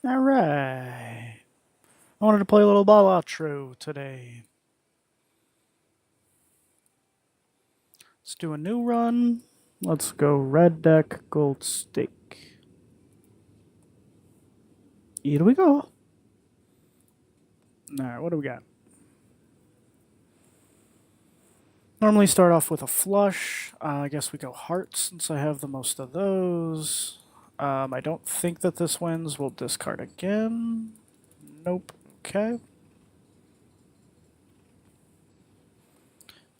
Alright. I wanted to play a little balatro today. Let's do a new run. Let's go red deck, gold stake. Here we go. Alright, what do we got? Normally start off with a flush. I guess we go hearts since I have the most of those. I don't think that this wins. We'll discard again. Nope. Okay.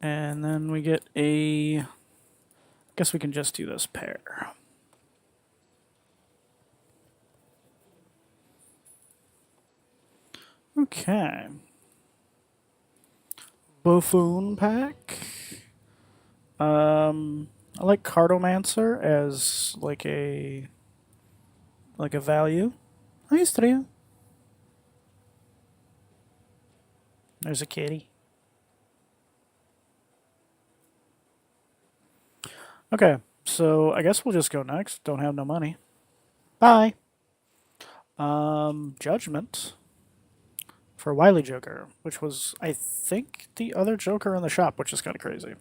And then we get a... I guess we can just do this pair. Okay. Buffoon pack. I like Cartomancer as like a value. Hi, Estrella. There's a kitty. Okay, so I guess we'll just go next. Don't have no money. Bye. Judgment for Wily Joker, which was, I think, the other Joker in the shop, which is kind of crazy.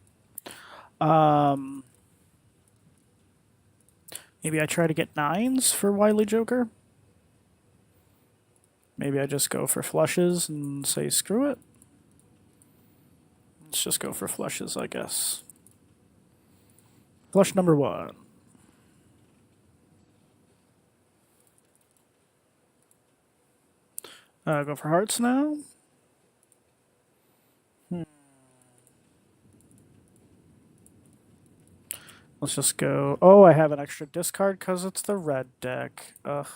Maybe I try to get 9s for Wily Joker. Maybe I just go for flushes and say screw it. Let's just go for flushes, I guess. Flush number 1. Go for hearts now. Let's just go... Oh, I have an extra discard because it's the red deck. Ugh.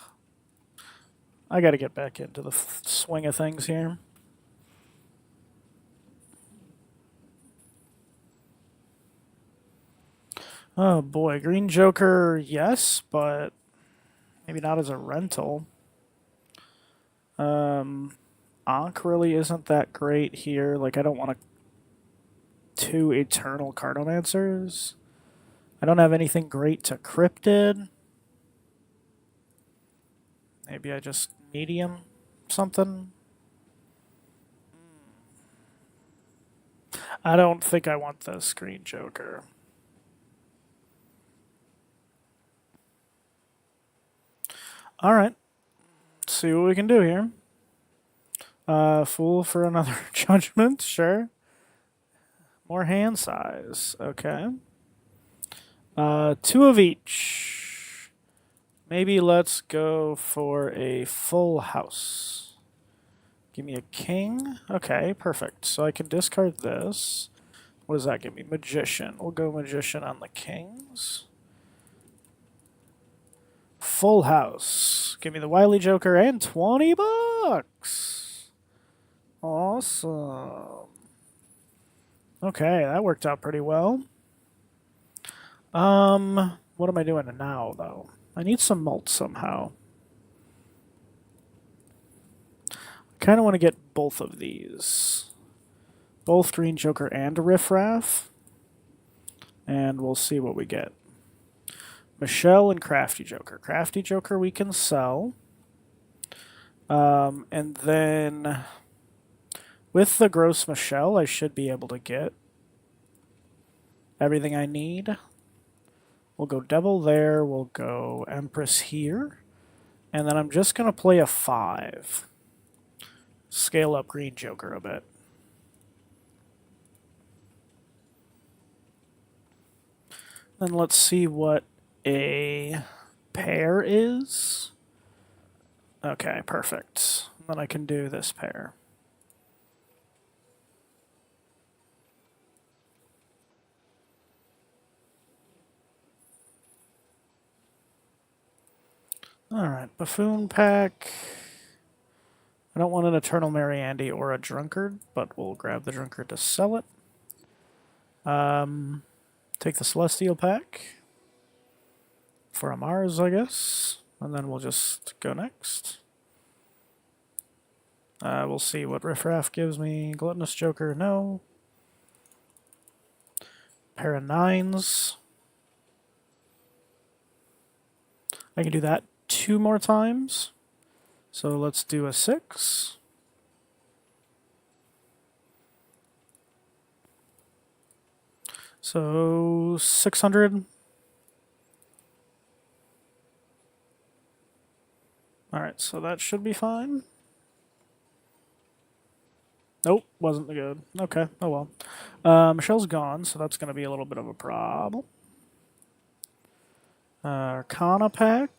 I gotta get back into the swing of things here. Oh boy, Green Joker, yes, but maybe not as a rental. Ankh really isn't that great here. Like, I don't want 2 Eternal Cartomancers. I don't have anything great to Cryptid. Maybe I just medium something. I don't think I want this Green Joker. Alright. See what we can do here. Fool for another judgment, sure. More hand size, okay. 2 of each. Maybe let's go for a full house. Give me a king. Okay, perfect. So I can discard this. What does that give me? Magician. We'll go magician on the kings. Full house. Give me the Wily Joker and 20 bucks. Awesome. Okay, that worked out pretty well. What am I doing now, though? I need some malt somehow. I kind of want to get both of these. Both Green Joker and Riffraff. And we'll see what we get. Michelle and Crafty Joker. Crafty Joker we can sell. And then with the Gross Michelle, I should be able to get everything I need. We'll go Devil there. We'll go Empress here. And then I'm just going to play a 5. Scale up Green Joker a bit. Then let's see what a pair is. Okay, perfect. Then I can do this pair. Alright, Buffoon pack. I don't want an Eternal Mariandy or a Drunkard, but we'll grab the Drunkard to sell it. Take the Celestial pack for a Mars, I guess. And then we'll just go next. We'll see what Riffraff gives me. Gluttonous Joker, no. Pair of 9s. I can do that 2 more times. So let's do a 6. So 600. Alright, so that should be fine. Nope, wasn't good. Okay, oh well. Michelle's gone, so that's going to be a little bit of a problem. Arcana pack.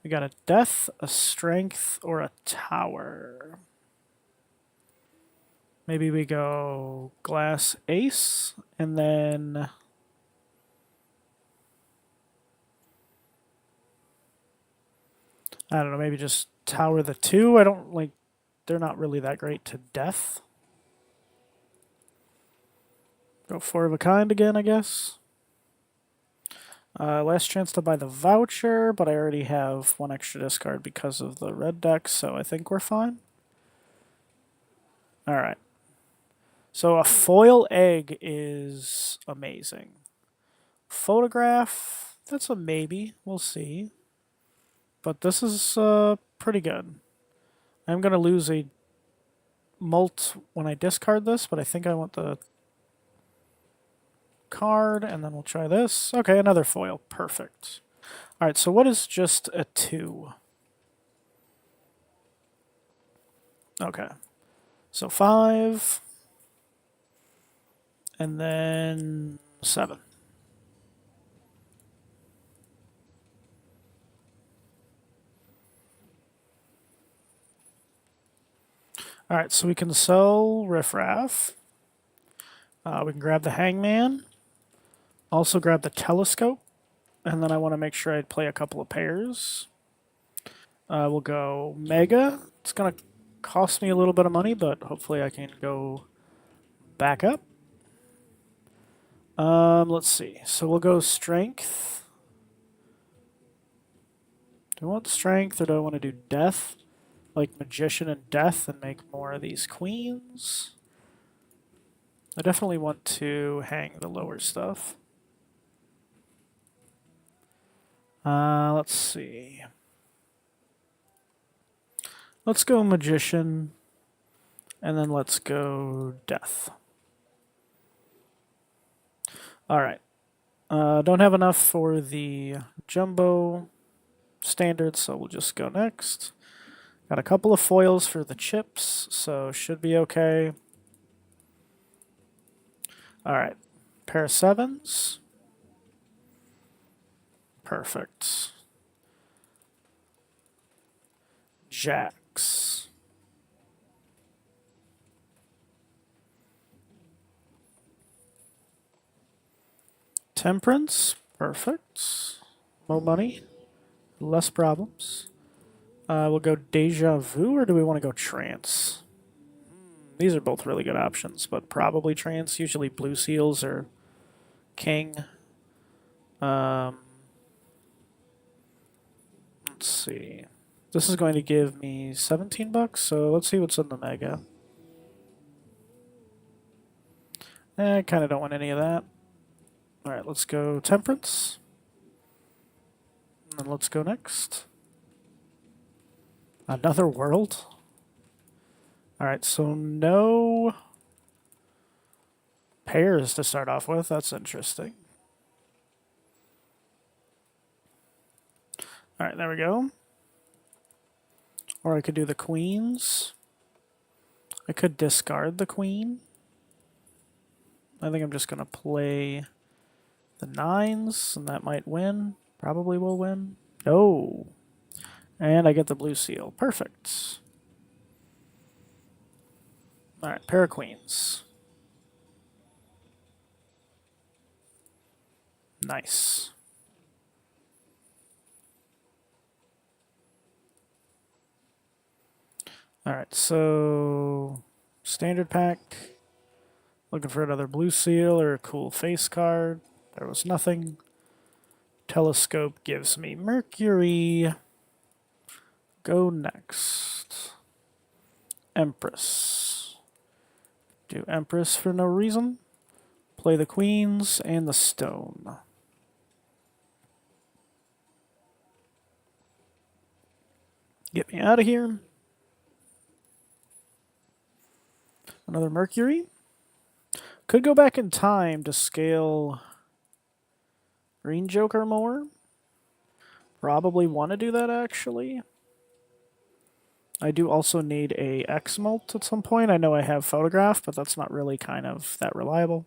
We got a death, a strength, or a tower. Maybe we go glass ace, and then I don't know, maybe just tower the 2. I don't like, they're not really that great to death. Go 4 of a kind again, I guess. Last chance to buy the voucher, but I already have 1 extra discard because of the red deck, so I think we're fine. Alright. So a foil egg is amazing. Photograph, that's a maybe. We'll see. But this is pretty good. I'm going to lose a mult when I discard this, but I think I want the card, and then we'll try this. Okay, another foil. Perfect. Alright, so what is just a 2? Okay. So 5, and then 7. Alright, so we can sell Riffraff. We can grab the Hangman. Also grab the Telescope. And then I want to make sure I play a couple of pairs. We'll go Mega. It's going to cost me a little bit of money, but hopefully I can go back up. Let's see. So we'll go Strength. Do I want Strength or do I want to do Death? Like Magician and Death and make more of these queens? I definitely want to hang the lower stuff. Let's see. Let's go Magician, and then let's go Death. Alright. Don't have enough for the Jumbo Standard, so we'll just go next. Got a couple of foils for the chips, so should be okay. Alright. Pair of 7s. Perfect. Jacks. Temperance. Perfect. More money. Less problems. We'll go Deja Vu, or do we want to go Trance? These are both really good options, but probably Trance. Usually blue seals or King. Let's see. This is going to give me 17 bucks, so let's see what's in the Mega. I kind of don't want any of that. Alright, let's go Temperance. And then let's go next. Another world? Alright, so no pairs to start off with. That's interesting. Alright, there we go. Or I could do the queens. I could discard the queen. I think I'm just going to play the 9s, and that might win. Probably will win. No. And I get the blue seal. Perfect. Alright, pair of queens. Nice. Alright, so standard pack. Looking for another blue seal or a cool face card. There was nothing. Telescope gives me Mercury. Go next. Empress. Do Empress for no reason. Play the queens and the stone. Get me out of here. Another Mercury. Could go back in time to scale Green Joker more. Probably want to do that, actually. I do also need a X-Molt at some point. I know I have Photograph, but that's not really kind of that reliable.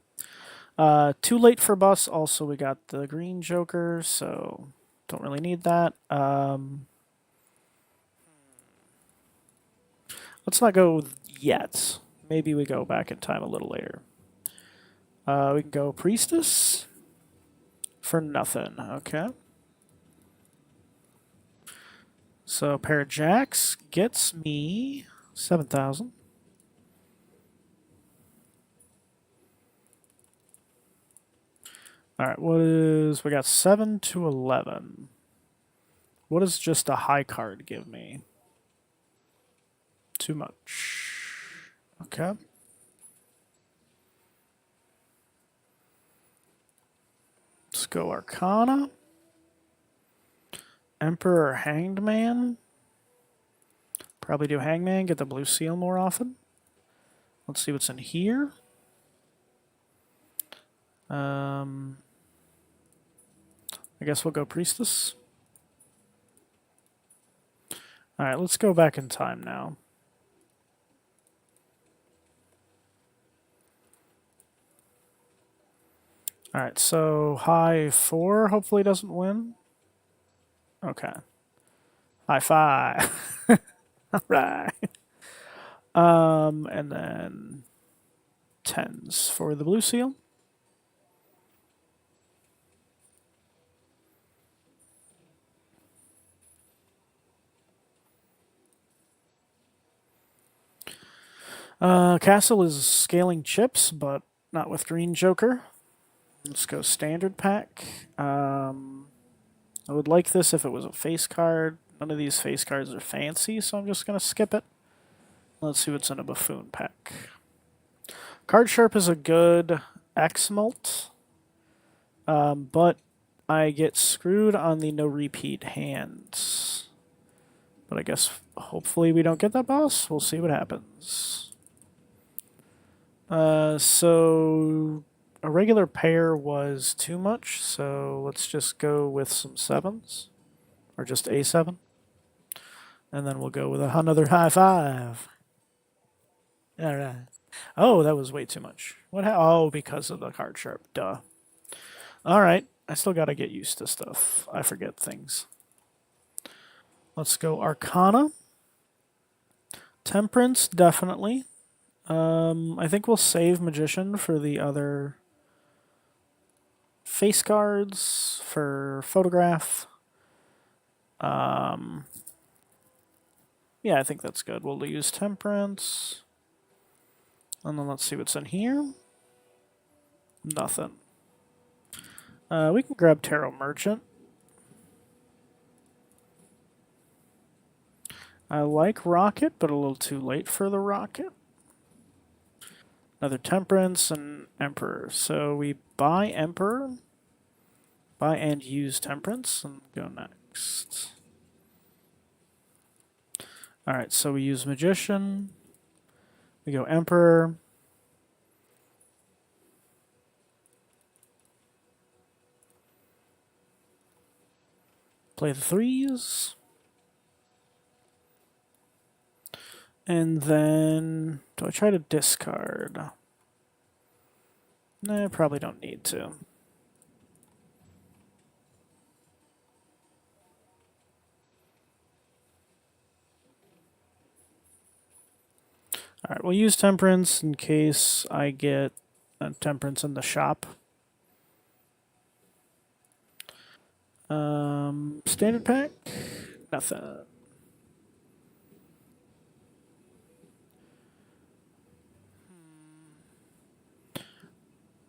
Too late for bus. Also, we got the Green Joker, so don't really need that. Let's not go yet. Maybe we go back in time a little later. We can go Priestess for nothing. Okay. So a pair of jacks gets me 7,000. All right, what is... We got 7 to 11. What does just a high card give me? Too much. Okay. Let's go Arcana. Emperor Hanged Man. Probably do Hangman, get the blue seal more often. Let's see what's in here. I guess we'll go Priestess. Alright, let's go back in time now. Alright, so high 4 hopefully doesn't win. Okay. High 5. Alright. And then 10s for the blue seal. Castle is scaling chips, but not with Green Joker. Let's go standard pack. I would like this if it was a face card. None of these face cards are fancy, so I'm just going to skip it. Let's see what's in a buffoon pack. Card Sharp is a good X-Molt, but I get screwed on the no repeat hands. But I guess hopefully we don't get that boss. We'll see what happens. So a regular pair was too much, so let's just go with some 7s. Or just a 7. And then we'll go with another high 5. Alright. Oh, that was way too much. What? Oh, because of the card sharp. Duh. Alright. I still gotta get used to stuff. I forget things. Let's go Arcana. Temperance, definitely. I think we'll save Magician for the other face cards, for Photograph. Yeah, I think that's good. We'll use Temperance. And then let's see what's in here. Nothing. We can grab Tarot Merchant. I like Rocket, but a little too late for the Rocket. Another Temperance and Emperor. So we buy Emperor, buy and use Temperance, and go next. Alright, so we use Magician. We go Emperor. Play the 3s. And then, do I try to discard? No, probably don't need to. Alright, we'll use Temperance in case I get a Temperance in the shop. Standard pack? Nothing.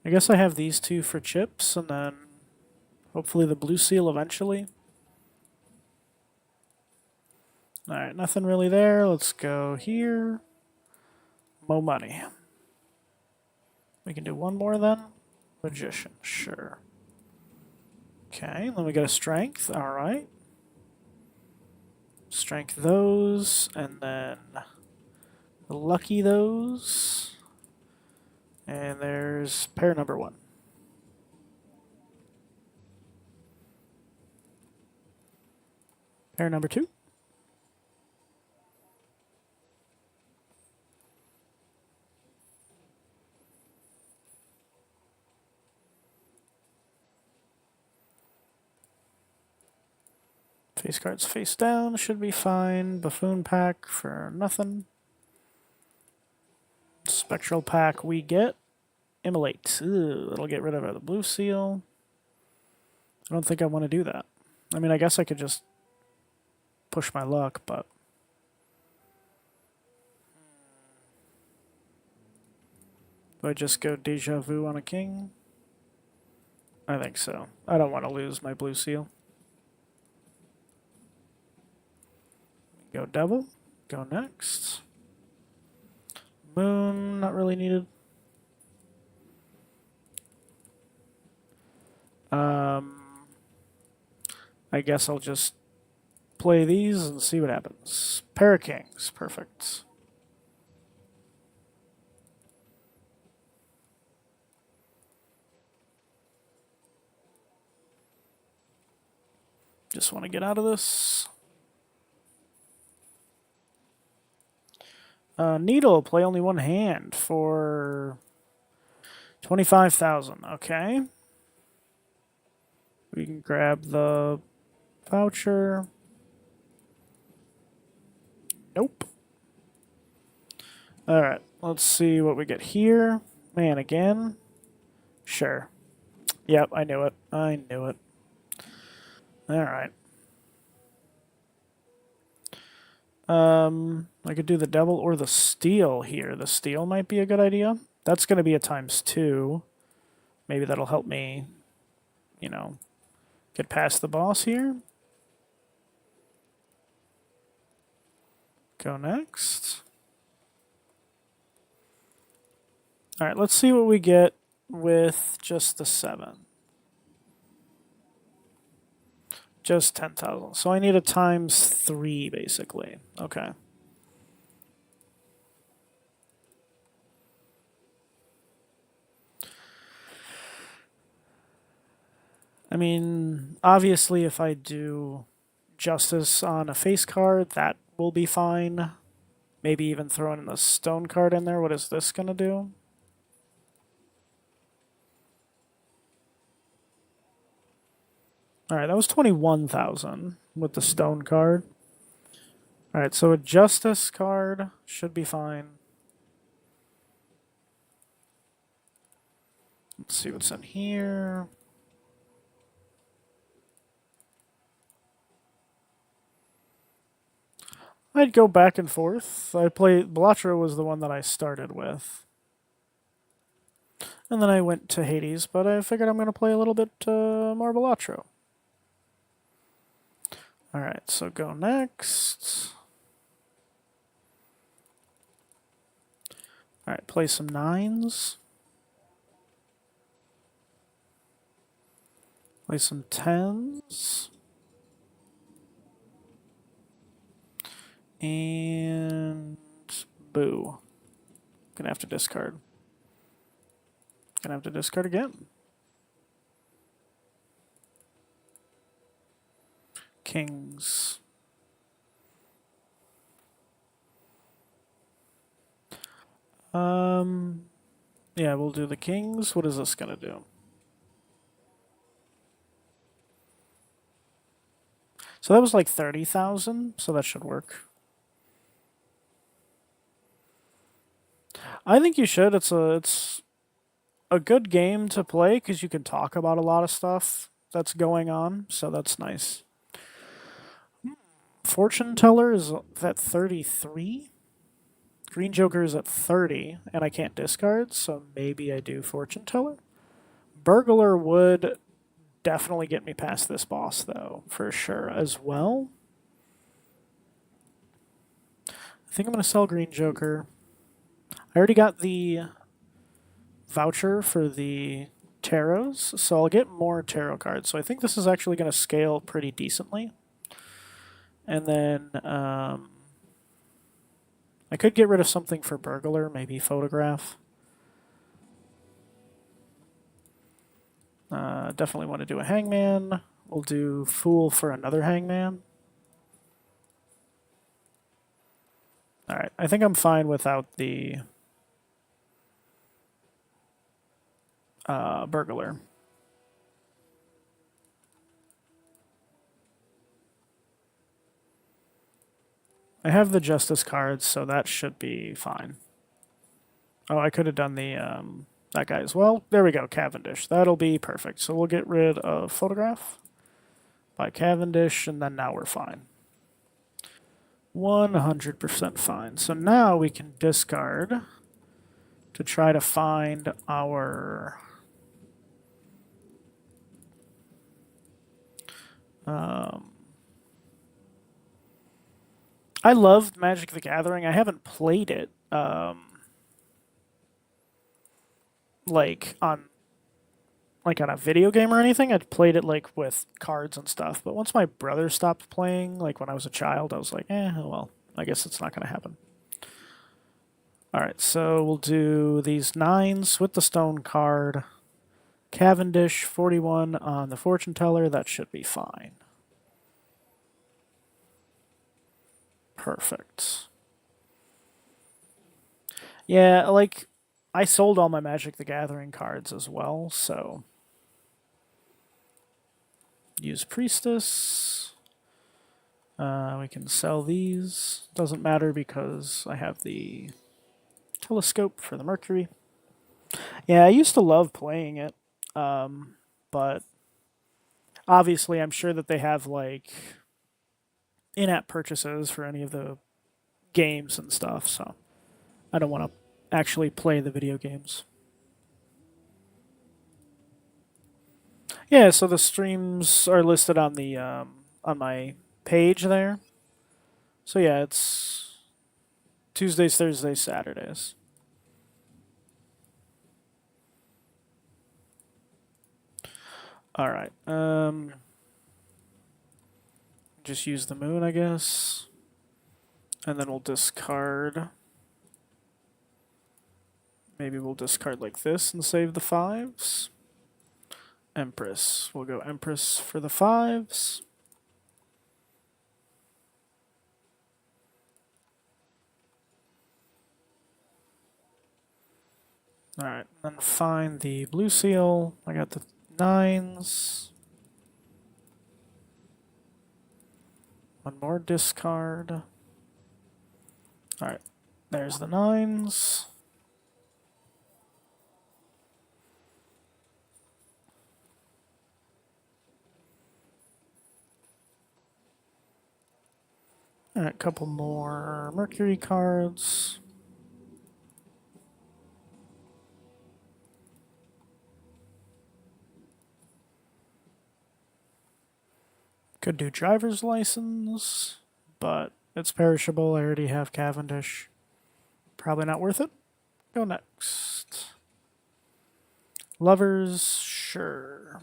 I guess I have these two for chips, and then hopefully the blue seal eventually. Alright, nothing really there. Let's go here. Mo money. We can do one more then. Magician, sure. Okay, then we get a strength. Alright. Strength those, and then lucky those. And there's pair number 1. Pair number 2. Face cards face down should be fine. Buffoon pack for nothing. Spectral pack we get. Immolate. Ew, that'll get rid of the blue seal. I don't think I want to do that. I mean, I guess I could just push my luck, but... Do I just go Deja Vu on a king? I think so. I don't want to lose my blue seal. Go Devil. Go next. Moon, not really needed. I guess I'll just play these and see what happens. Pair of kings, perfect. Just want to get out of this. Needle, play only one hand for 25,000. Okay. We can grab the voucher. Nope. Alright, let's see what we get here. Man, again? Sure. Yep, I knew it. I knew it. Alright. I could do the devil or the steel here. The steel might be a good idea. That's going to be a ×2. Maybe that'll help me, you know, get past the boss here. Go next. Alright, let's see what we get with just the 7. Just 10,000. So I need a ×3, basically. Okay. I mean, obviously, if I do Justice on a face card, that will be fine. Maybe even throw in the stone card in there. What is this going to do? Alright, that was 21,000 with the stone card. Alright, so a Justice card should be fine. Let's see what's in here. I'd go back and forth. Balatro was the one that I started with. And then I went to Hades, but I figured I'm going to play a little bit more Balatro. Alright, so go next. Alright, play some 9s. Play some 10s. And boo. Gonna have to discard. Gonna have to discard again. Kings. Yeah, we'll do the kings. What is this gonna do? So that was like 30,000, so that should work. I think you should. It's a good game to play because you can talk about a lot of stuff that's going on, so that's nice. Fortune Teller is at 33. Green Joker is at 30, and I can't discard, so maybe I do Fortune Teller. Burglar would definitely get me past this boss, though, for sure, as well. I think I'm going to sell Green Joker. I already got the voucher for the tarots, so I'll get more tarot cards. So I think this is actually going to scale pretty decently. And then I could get rid of something for burglar, maybe photograph. Definitely want to do a hangman. We'll do fool for another hangman. All right, I think I'm fine without the burglar. I have the justice cards, so that should be fine. Oh, I could have done the that guy as well. There we go, Cavendish. That'll be perfect. So we'll get rid of photograph by Cavendish, and then now we're fine. 100% fine. So now we can discard to try to find our I loved Magic the Gathering. I haven't played it like on a video game or anything. I'd played it like with cards and stuff. But once my brother stopped playing, like when I was a child, I was like, oh well, I guess it's not going to happen. All right, so we'll do these 9s with the stone card. Cavendish, 41 on the fortune teller. That should be fine. Perfect. Yeah, like I sold all my Magic the Gathering cards as well, so use Priestess. We can sell these. Doesn't matter because I have the telescope for the Mercury. Yeah, I used to love playing it, but obviously I'm sure that they have like in-app purchases for any of the games and stuff, so I don't want to actually play the video games. Yeah, so the streams are listed on my page there. So yeah, it's Tuesdays, Thursdays, Saturdays. All right. Just use the moon, I guess, and then we'll discard. Maybe we'll discard like this and save the 5s. Empress. We'll go Empress for the 5s. Alright, then find the blue seal. I got the 9s. One more discard. Alright, there's the 9s. Alright, a couple more Mercury cards. Could do driver's license, but it's perishable. I already have Cavendish. Probably not worth it. Go next. Lovers, sure.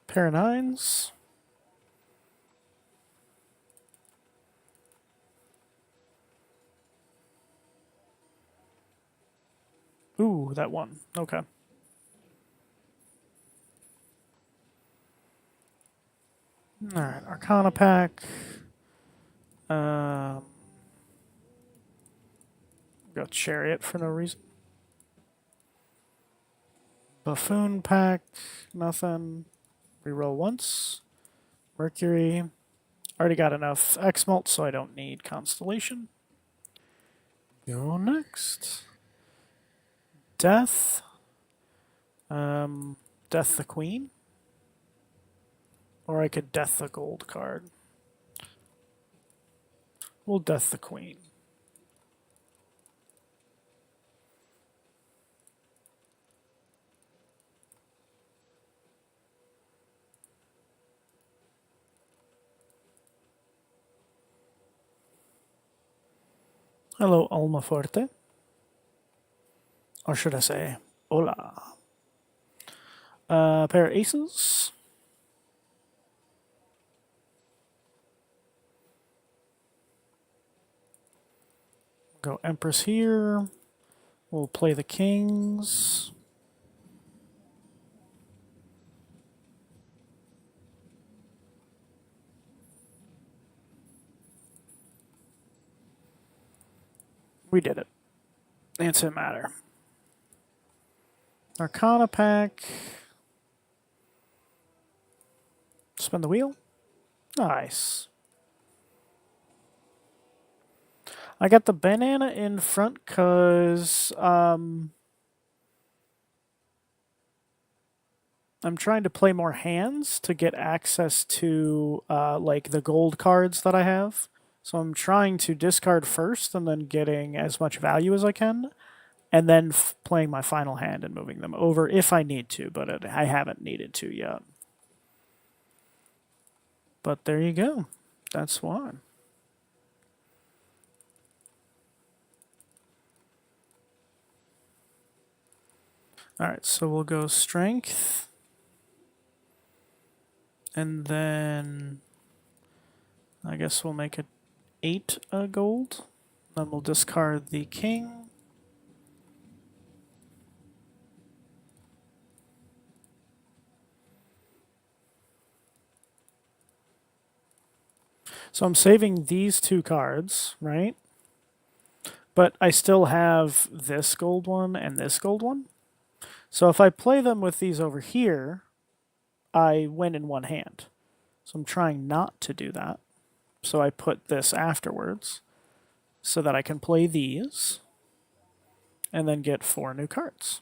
Pair of 9s. Ooh, that one. Okay. Alright, Arcana pack. Got Chariot for no reason. Buffoon pack, nothing. Reroll once. Mercury. Already got enough X-Malt, so I don't need Constellation. Go next. Death. Death the Queen. Or I could Death the Gold card. We'll Death the Queen. Hello, Alma Forte. Or should I say, hola. Pair of aces. go Empress here. We'll play the kings. We did it. Answer matter. Arcana pack. Spin the wheel. Nice. I got the banana in front because I'm trying to play more hands to get access to like the gold cards that I have. So I'm trying to discard first and then getting as much value as I can, and then playing my final hand and moving them over if I need to, but I haven't needed to yet. But there you go. That's why. All right, so we'll go strength. And then I guess we'll make it 8 gold. Then we'll discard the king. So I'm saving these 2 cards, right? But I still have this gold one and this gold one. So if I play them with these over here, I win in one hand. So I'm trying not to do that. So I put this afterwards so that I can play these and then get 4 new cards.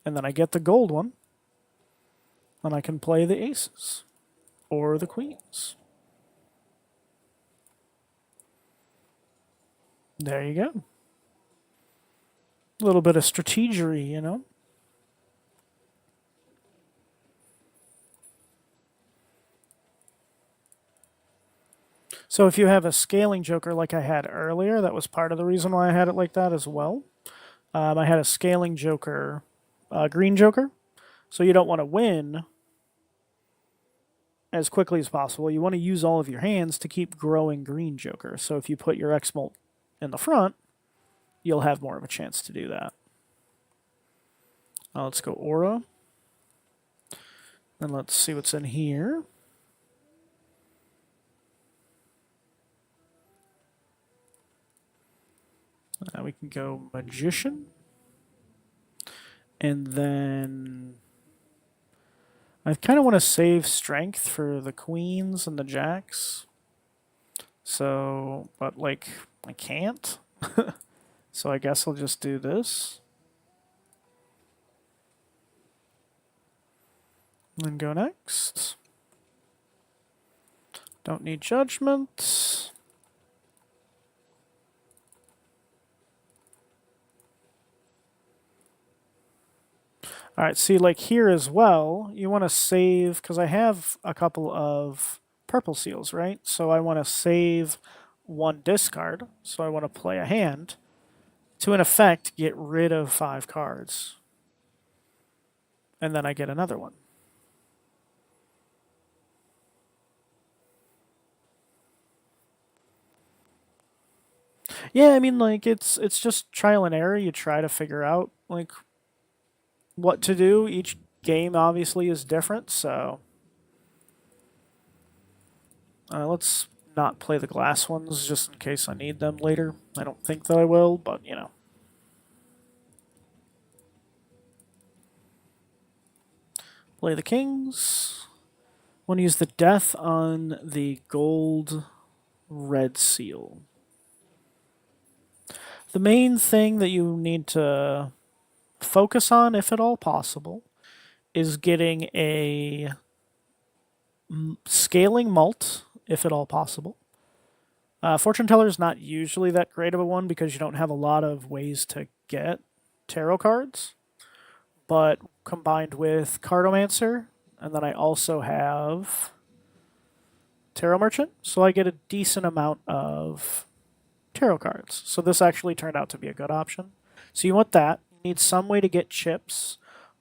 And then I get the gold one, and I can play the aces or the queens. There you go. A little bit of strategery, you know? So if you have a scaling joker like I had earlier, that was part of the reason why I had it like that as well. I had a scaling joker, green joker. So you don't want to win as quickly as possible. You want to use all of your hands to keep growing green joker. So if you put your X-Molt in the front, you'll have more of a chance to do that. Let's go Aura. And let's see what's in here. We can go Magician. And then I kind of want to save strength for the queens and the jacks. So, but like, I can't. So I guess I'll just do this. And then go next. Don't need judgment. All right, see, like here as well, you want to save, because I have a couple of purple seals, right? So I want to save 1 discard, so I want to play a hand to, in effect, get rid of 5 cards. And then I get another one. Yeah, I mean, like, it's just trial and error. You try to figure out, like, what to do. Each game obviously is different, so let's not play the glass ones just in case I need them later. I don't think that I will, but you know. Play the kings. Want to use the death on the gold red seal. The main thing that you need to focus on, if at all possible, is getting a scaling mult, if at all possible. Fortune teller is not usually that great of a one because you don't have a lot of ways to get tarot cards, but combined with cartomancer, and then I also have tarot merchant, so I get a decent amount of tarot cards. So this actually turned out to be a good option. So you want that. You need some way to get chips.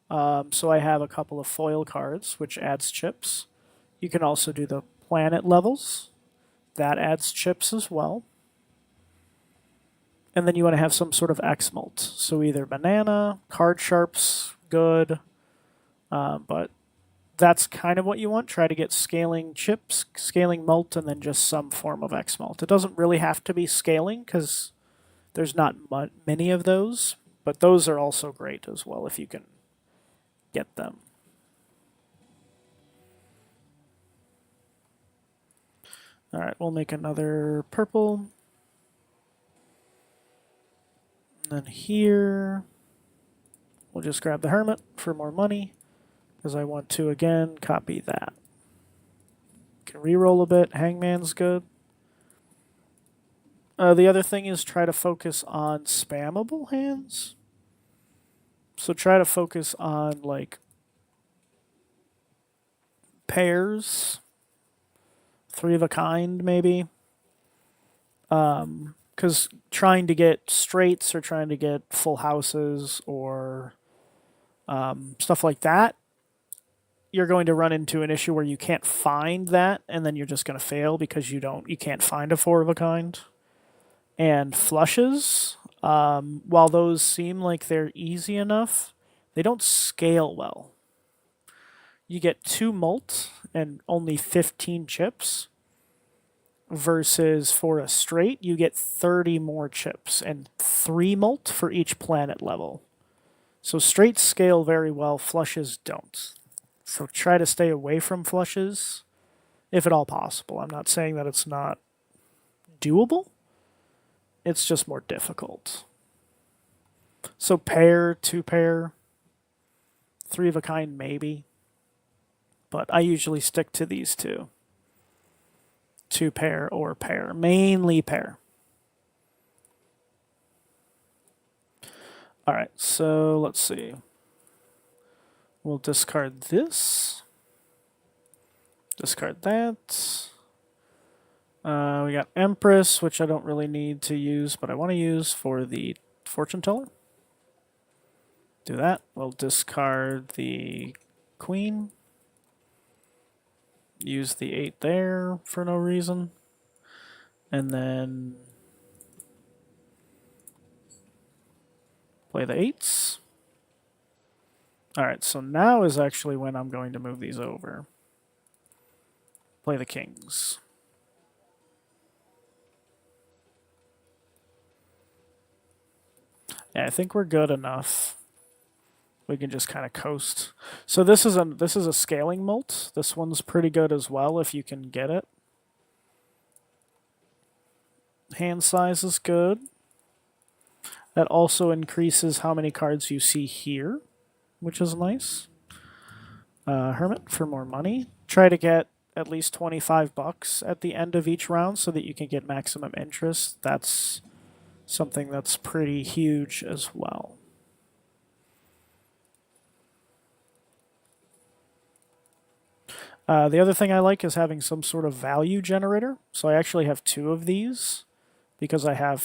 So I have a couple of foil cards, which adds chips. You can also do the planet levels. That adds chips as well. And then you want to have some sort of X mult. So either banana, card sharps, good, but that's kind of what you want. Try to get scaling chips, scaling mult, and then just some form of X mult. It doesn't really have to be scaling because there's not many of those, but those are also great as well if you can get them. All right, we'll make another purple. And then here, we'll just grab the hermit for more money because I want to, again, copy that. Can reroll a bit. Hangman's good. The other thing is try to focus on spammable hands. So try to focus on, like, pairs, three of a kind, maybe. Because trying to get straights or trying to get full houses or stuff like that, you're going to run into an issue where you can't find that, and then you're just going to fail because you can't find a four of a kind. And flushes, while those seem like they're easy enough, they don't scale well. You get 2 mult and only 15 chips, versus for a straight, you get 30 more chips and 3 mult for each planet level. So straights scale very well, flushes don't. So try to stay away from flushes if at all possible. I'm not saying that it's not doable, it's just more difficult. So pair, 2 pair, 3 of a kind maybe. But I usually stick to these two. 2 pair or pair. Mainly pair. Alright, so let's see. We'll discard this. Discard that. We got Empress, which I don't really need to use, but I want to use for the Fortune Teller. Do that. We'll discard the Queen. Use the 8 there for no reason. And then play the 8s. Alright, so now is actually when I'm going to move these over. Play the Kings. Yeah, I think we're good enough. We can just kind of coast. So this is a scaling mult. This one's pretty good as well if you can get it. Hand size is good. That also increases how many cards you see here, which is nice. Hermit for more money. Try to get at least 25 bucks at the end of each round so that you can get maximum interest. That's something that's pretty huge as well. The other thing I like is having some sort of value generator. So I actually have 2 of these because I have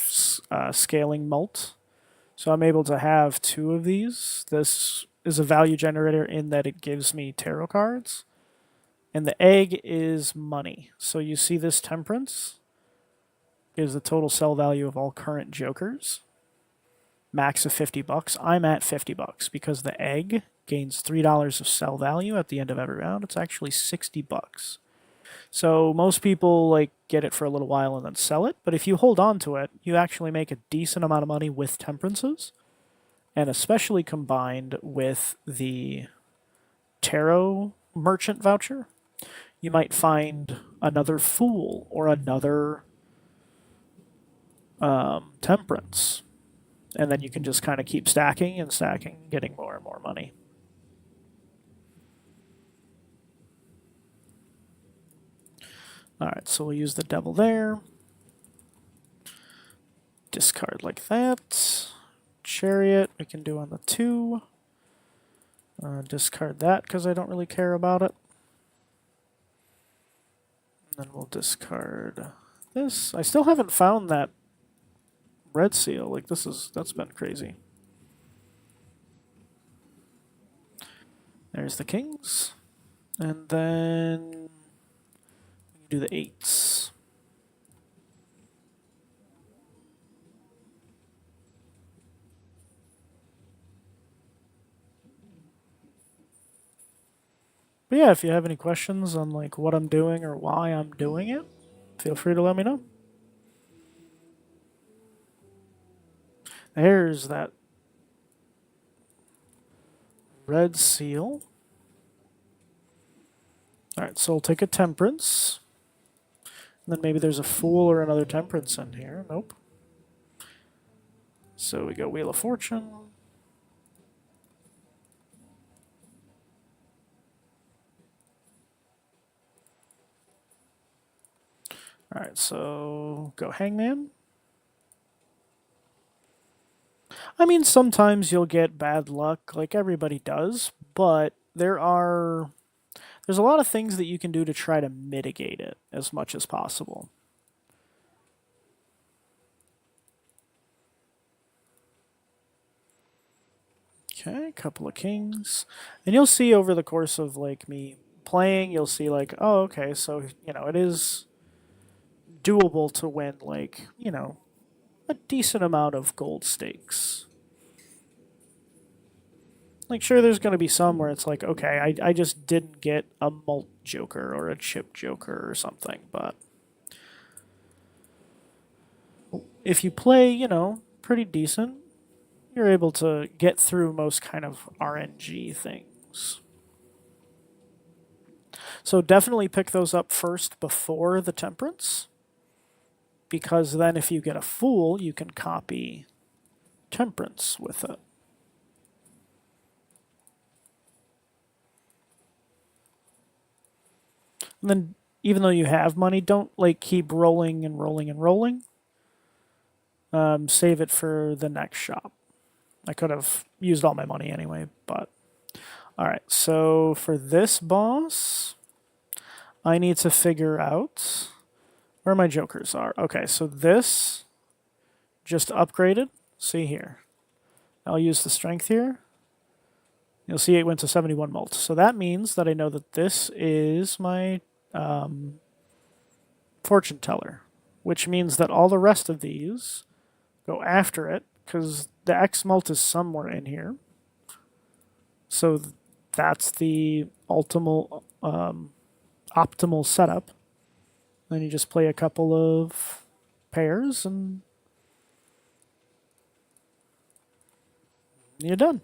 scaling mult. So I'm able to have 2 of these. This is a value generator in that it gives me tarot cards. And the egg is money. So you see this temperance is the total sell value of all current jokers. Max of 50 bucks. I'm at 50 bucks because the egg gains $3 of sell value at the end of every round. It's actually 60 bucks. So most people like get it for a little while and then sell it, but if you hold on to it, you actually make a decent amount of money with temperances, and especially combined with the tarot merchant voucher, you might find another fool or another temperance, and then you can just kind of keep stacking and stacking, getting more and more money. Alright, so we'll use the devil there. Discard like that. Chariot, we can do on the 2. Discard that because I don't really care about it. And then we'll discard this. I still haven't found that red seal. Like, that's been crazy. There's the kings. And then we can do the 8s. But yeah, if you have any questions on like what I'm doing or why I'm doing it, feel free to let me know. There's that red seal. Alright, so we'll take a temperance. And then maybe there's a fool or another temperance in here. Nope. So we go Wheel of Fortune. Alright, so go Hangman. I mean, sometimes you'll get bad luck, like everybody does, but there's a lot of things that you can do to try to mitigate it as much as possible. Okay, a couple of kings. And you'll see over the course of like me playing, you'll see like, oh, okay, so it is doable to win like, a decent amount of gold stakes. Like, sure, there's going to be some where it's like, okay, I just didn't get a malt joker or a chip joker or something, but if you play, pretty decent, you're able to get through most kind of RNG things. So definitely pick those up first before the temperance, because then if you get a fool, you can copy temperance with it. And then even though you have money, don't like keep rolling and rolling and rolling. Save it for the next shop. I could have used all my money anyway, but all right. So for this boss, I need to figure out where my jokers are. Okay, so this just upgraded. See here. I'll use the strength here. You'll see it went to 71 mult. So that means that I know that this is my fortune teller, which means that all the rest of these go after it because the X mult is somewhere in here. So that's the optimal setup. Then you just play a couple of pairs and you're done.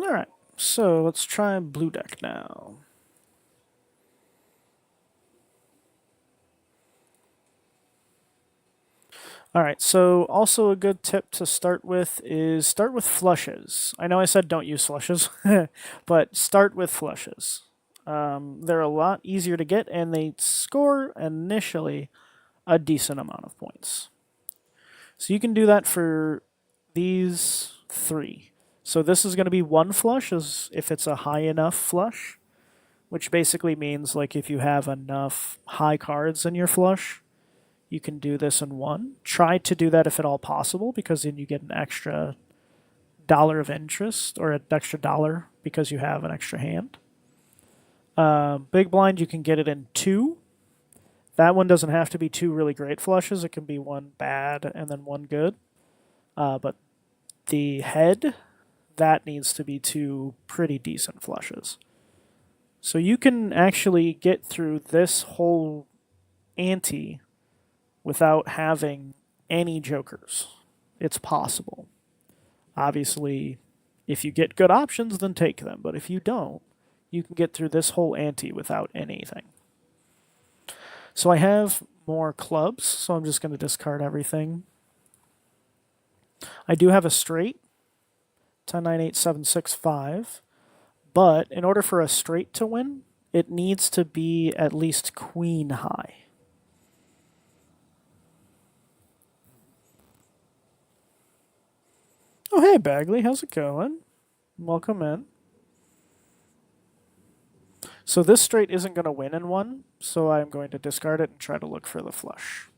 All right, so let's try blue deck now. All right, so also a good tip to start with is start with flushes. I know I said don't use flushes, but start with flushes. They're a lot easier to get and they score initially a decent amount of points. So you can do that for these three. So this is going to be one flush as if it's a high enough flush, which basically means like if you have enough high cards in your flush, you can do this in one. Try to do that if at all possible, because then you get an extra dollar of interest or an extra dollar because you have an extra hand. Big blind, you can get it in two. That one doesn't have to be two really great flushes. It can be one bad and then one good. But the head, that needs to be two pretty decent flushes. So you can actually get through this whole ante without having any jokers. It's possible. Obviously, if you get good options, then take them. But if you don't, you can get through this whole ante without anything. So I have more clubs, so I'm just going to discard everything. I do have a straight, 10, 9, 8, 7, 6, 5. But in order for a straight to win, it needs to be at least queen high. Oh, hey, Bagley, how's it going? Welcome in. So this straight isn't going to win in one, so I'm going to discard it and try to look for the flush.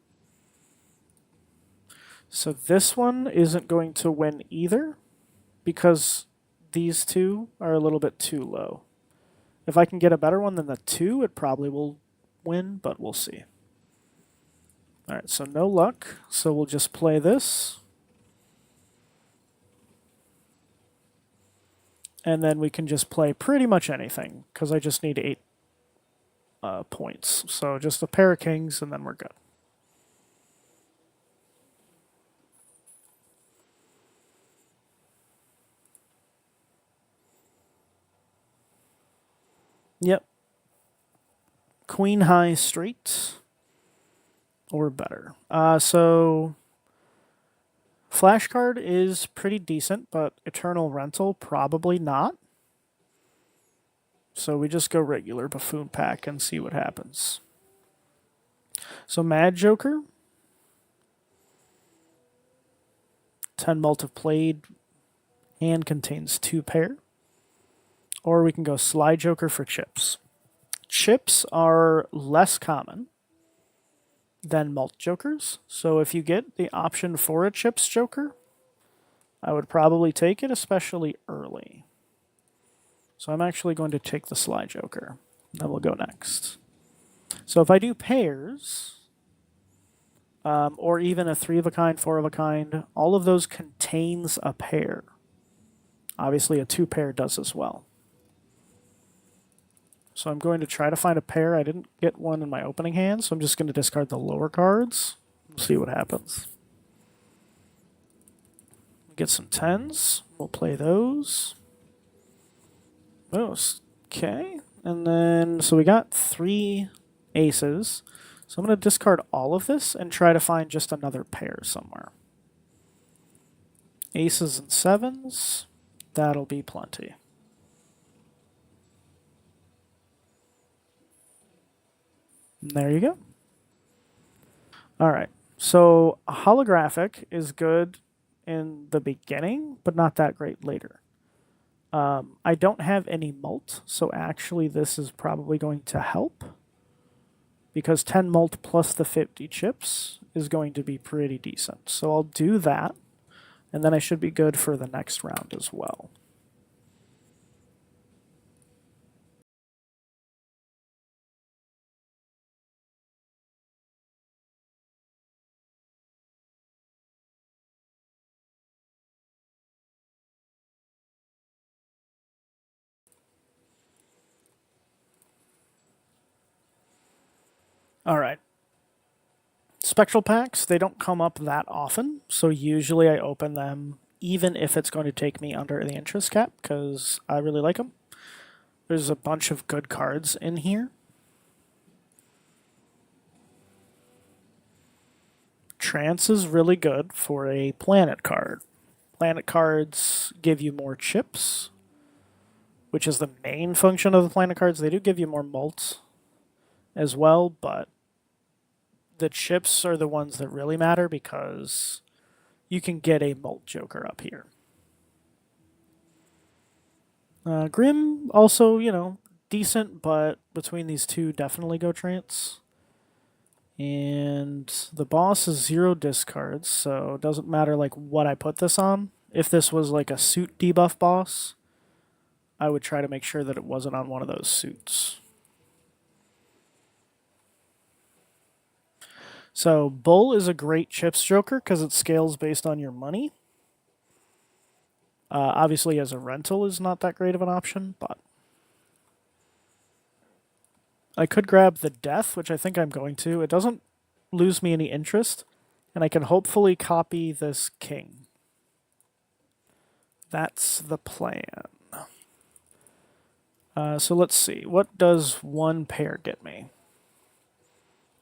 So this one isn't going to win either because these two are a little bit too low. If I can get a better one than the two, it probably will win, but we'll see. Alright, so no luck. So we'll just play this. And then we can just play pretty much anything, because I just need 8 points. So just a pair of kings, and then we're good. Yep. Queen high straight. Or better. So flashcard is pretty decent, but eternal rental probably not. So we just go regular buffoon pack and see what happens. So Mad Joker, 10 multi played, hand contains 2 pair. Or we can go Sly Joker for chips. Chips are less common than malt jokers, so if you get the option for a chips joker, I would probably take it, especially early. So I'm actually going to take the Sly Joker. Then we'll go next. So if I do pairs, or even a 3 of a kind, 4 of a kind, all of those contains a pair. Obviously a 2 pair does as well. So I'm going to try to find a pair. I didn't get one in my opening hand, so I'm just going to discard the lower cards. We'll see what happens. Get some 10s. We'll play those. Okay. And then, so we got 3 aces. So I'm going to discard all of this and try to find just another pair somewhere. Aces and 7s. That'll be plenty. And there you go. All right. So holographic is good in the beginning, but not that great later. I don't have any mult, so actually this is probably going to help, because 10 mult plus the 50 chips is going to be pretty decent. So I'll do that, and then I should be good for the next round as well. All right. Spectral packs, they don't come up that often, so usually I open them even if it's going to take me under the interest cap, because I really like them. There's a bunch of good cards in here. Trance is really good for a planet card. Planet cards give you more chips, which is the main function of the planet cards. They do give you more mult as well, but the chips are the ones that really matter, because you can get a mult joker up here. Grim also, decent, but between these two, definitely go trance. And the boss is 0 discards, so it doesn't matter like what I put this on. If this was like a suit debuff boss, I would try to make sure that it wasn't on one of those suits. So Bull is a great chips joker because it scales based on your money. Obviously, as a rental is not that great of an option, but I could grab the Death, which I think I'm going to. It doesn't lose me any interest, and I can hopefully copy this King. That's the plan. So let's see. What does 1 pair get me?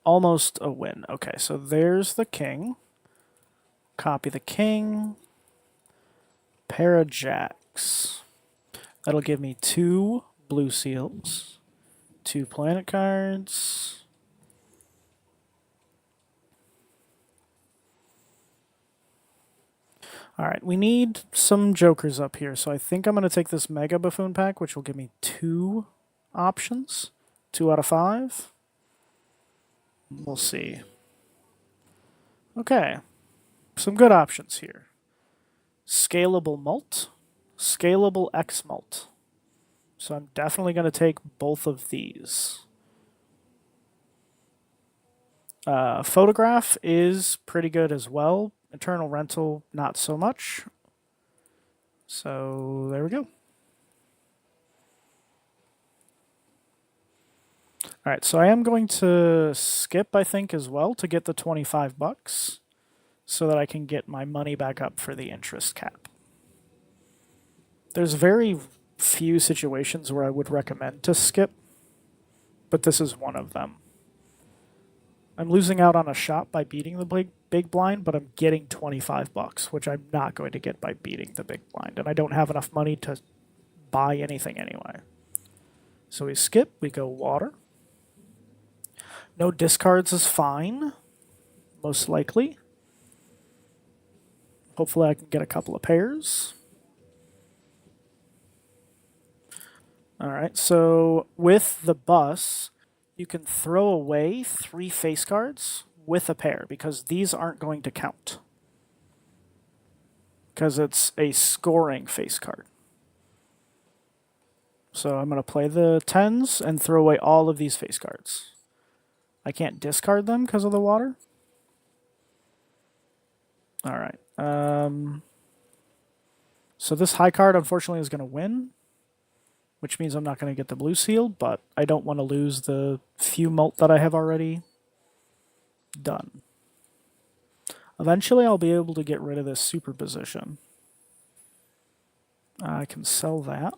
Almost a win. Okay, so there's the King. Copy the King. Pair of Jacks. That'll give me 2 blue seals, 2 planet cards. Alright, we need some jokers up here, so I think I'm going to take this Mega Buffoon pack, which will give me 2 options. 2 out of 5. We'll see. Okay, some good options here. Scalable Mult, Scalable X Mult. So I'm definitely going to take both of these. Photograph is pretty good as well. Eternal rental, not so much. So there we go. All right, so I am going to skip, I think, as well to get the 25 bucks so that I can get my money back up for the interest cap. There's very few situations where I would recommend to skip, but this is one of them. I'm losing out on a shot by beating the big blind, but I'm getting 25 bucks, which I'm not going to get by beating the big blind, and I don't have enough money to buy anything anyway. So we skip, we go water. No discards is fine, most likely. Hopefully I can get a couple of pairs. All right, so with the bus, you can throw away 3 face cards with a pair because these aren't going to count. Because it's a scoring face card. So I'm going to play the 10s and throw away all of these face cards. I can't discard them because of the water. All right. So this high card, unfortunately, is going to win, which means I'm not going to get the blue seal, but I don't want to lose the few mult that I have already done. Eventually, I'll be able to get rid of this superposition. I can sell that.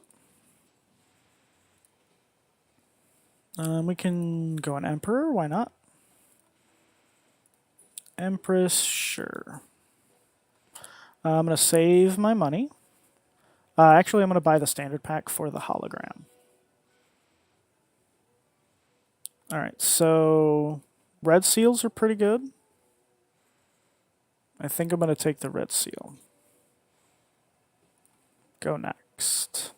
We can go an Emperor, why not? Empress, sure. I'm going to save my money. Actually, I'm going to buy the standard pack for the hologram. All right, so red seals are pretty good. I think I'm going to take the red seal. Go next.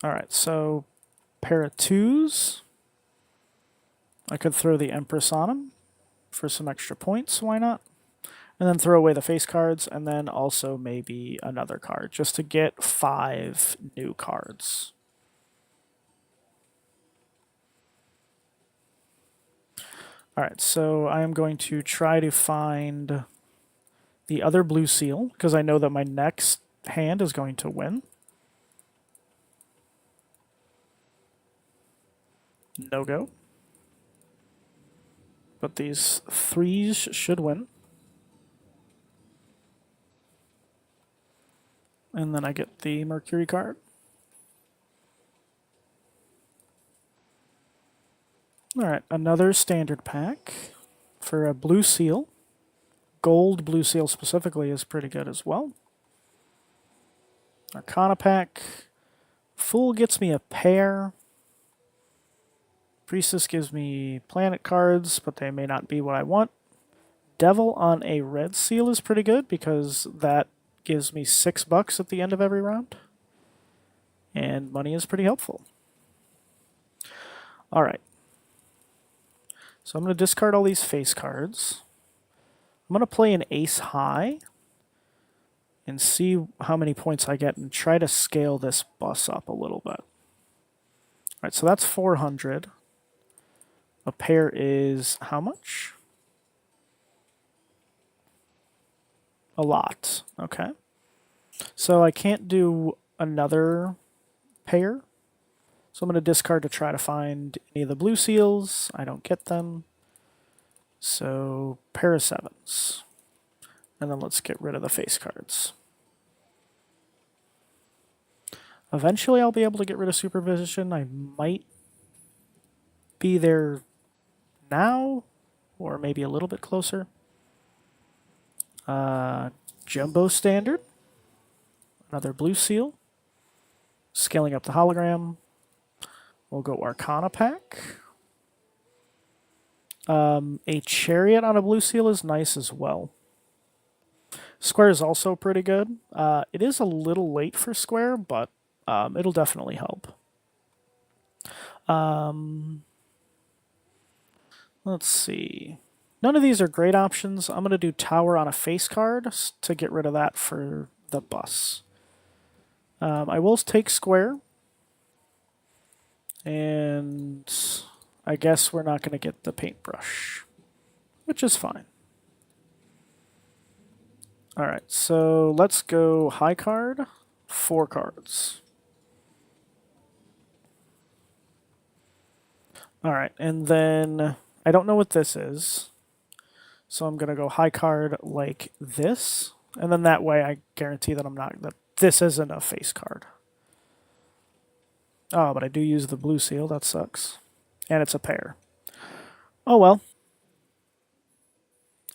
All right, so pair of 2s. I could throw the Empress on him for some extra points, why not? And then throw away the face cards, and then also maybe another card, just to get 5 new cards. All right, so I am going to try to find the other blue seal, because I know that my next hand is going to win. No go. But these 3s should win. And then I get the Mercury card. All right, another standard pack for a blue seal. Gold blue seal specifically is pretty good as well. Arcana pack. Fool gets me a pair. Priestess gives me planet cards, but they may not be what I want. Devil on a red seal is pretty good because that gives me $6 at the end of every round. And money is pretty helpful. All right. So I'm going to discard all these face cards. I'm going to play an ace high and see how many points I get and try to scale this bus up a little bit. All right, so that's 400. A pair is how much? A lot. Okay. So I can't do another pair. So I'm going to discard to try to find any of the blue seals. I don't get them. So pair of 7s. And then let's get rid of the face cards. Eventually I'll be able to get rid of superposition. I might be there now, or maybe a little bit closer. Jumbo standard. Another blue seal. Scaling up the hologram. We'll go Arcana pack. A chariot on a blue seal is nice as well. Square is also pretty good. It is a little late for square, but it'll definitely help. Let's see. None of these are great options. I'm going to do tower on a face card to get rid of that for the bus. I will take square. And I guess we're not going to get the paintbrush, which is fine. All right, so let's go high card, 4 cards. All right, and then I don't know what this is, so I'm going to go high card like this, and then that way I guarantee that this isn't a face card. Oh, but I do use the blue seal, that sucks. And it's a pair. Oh well.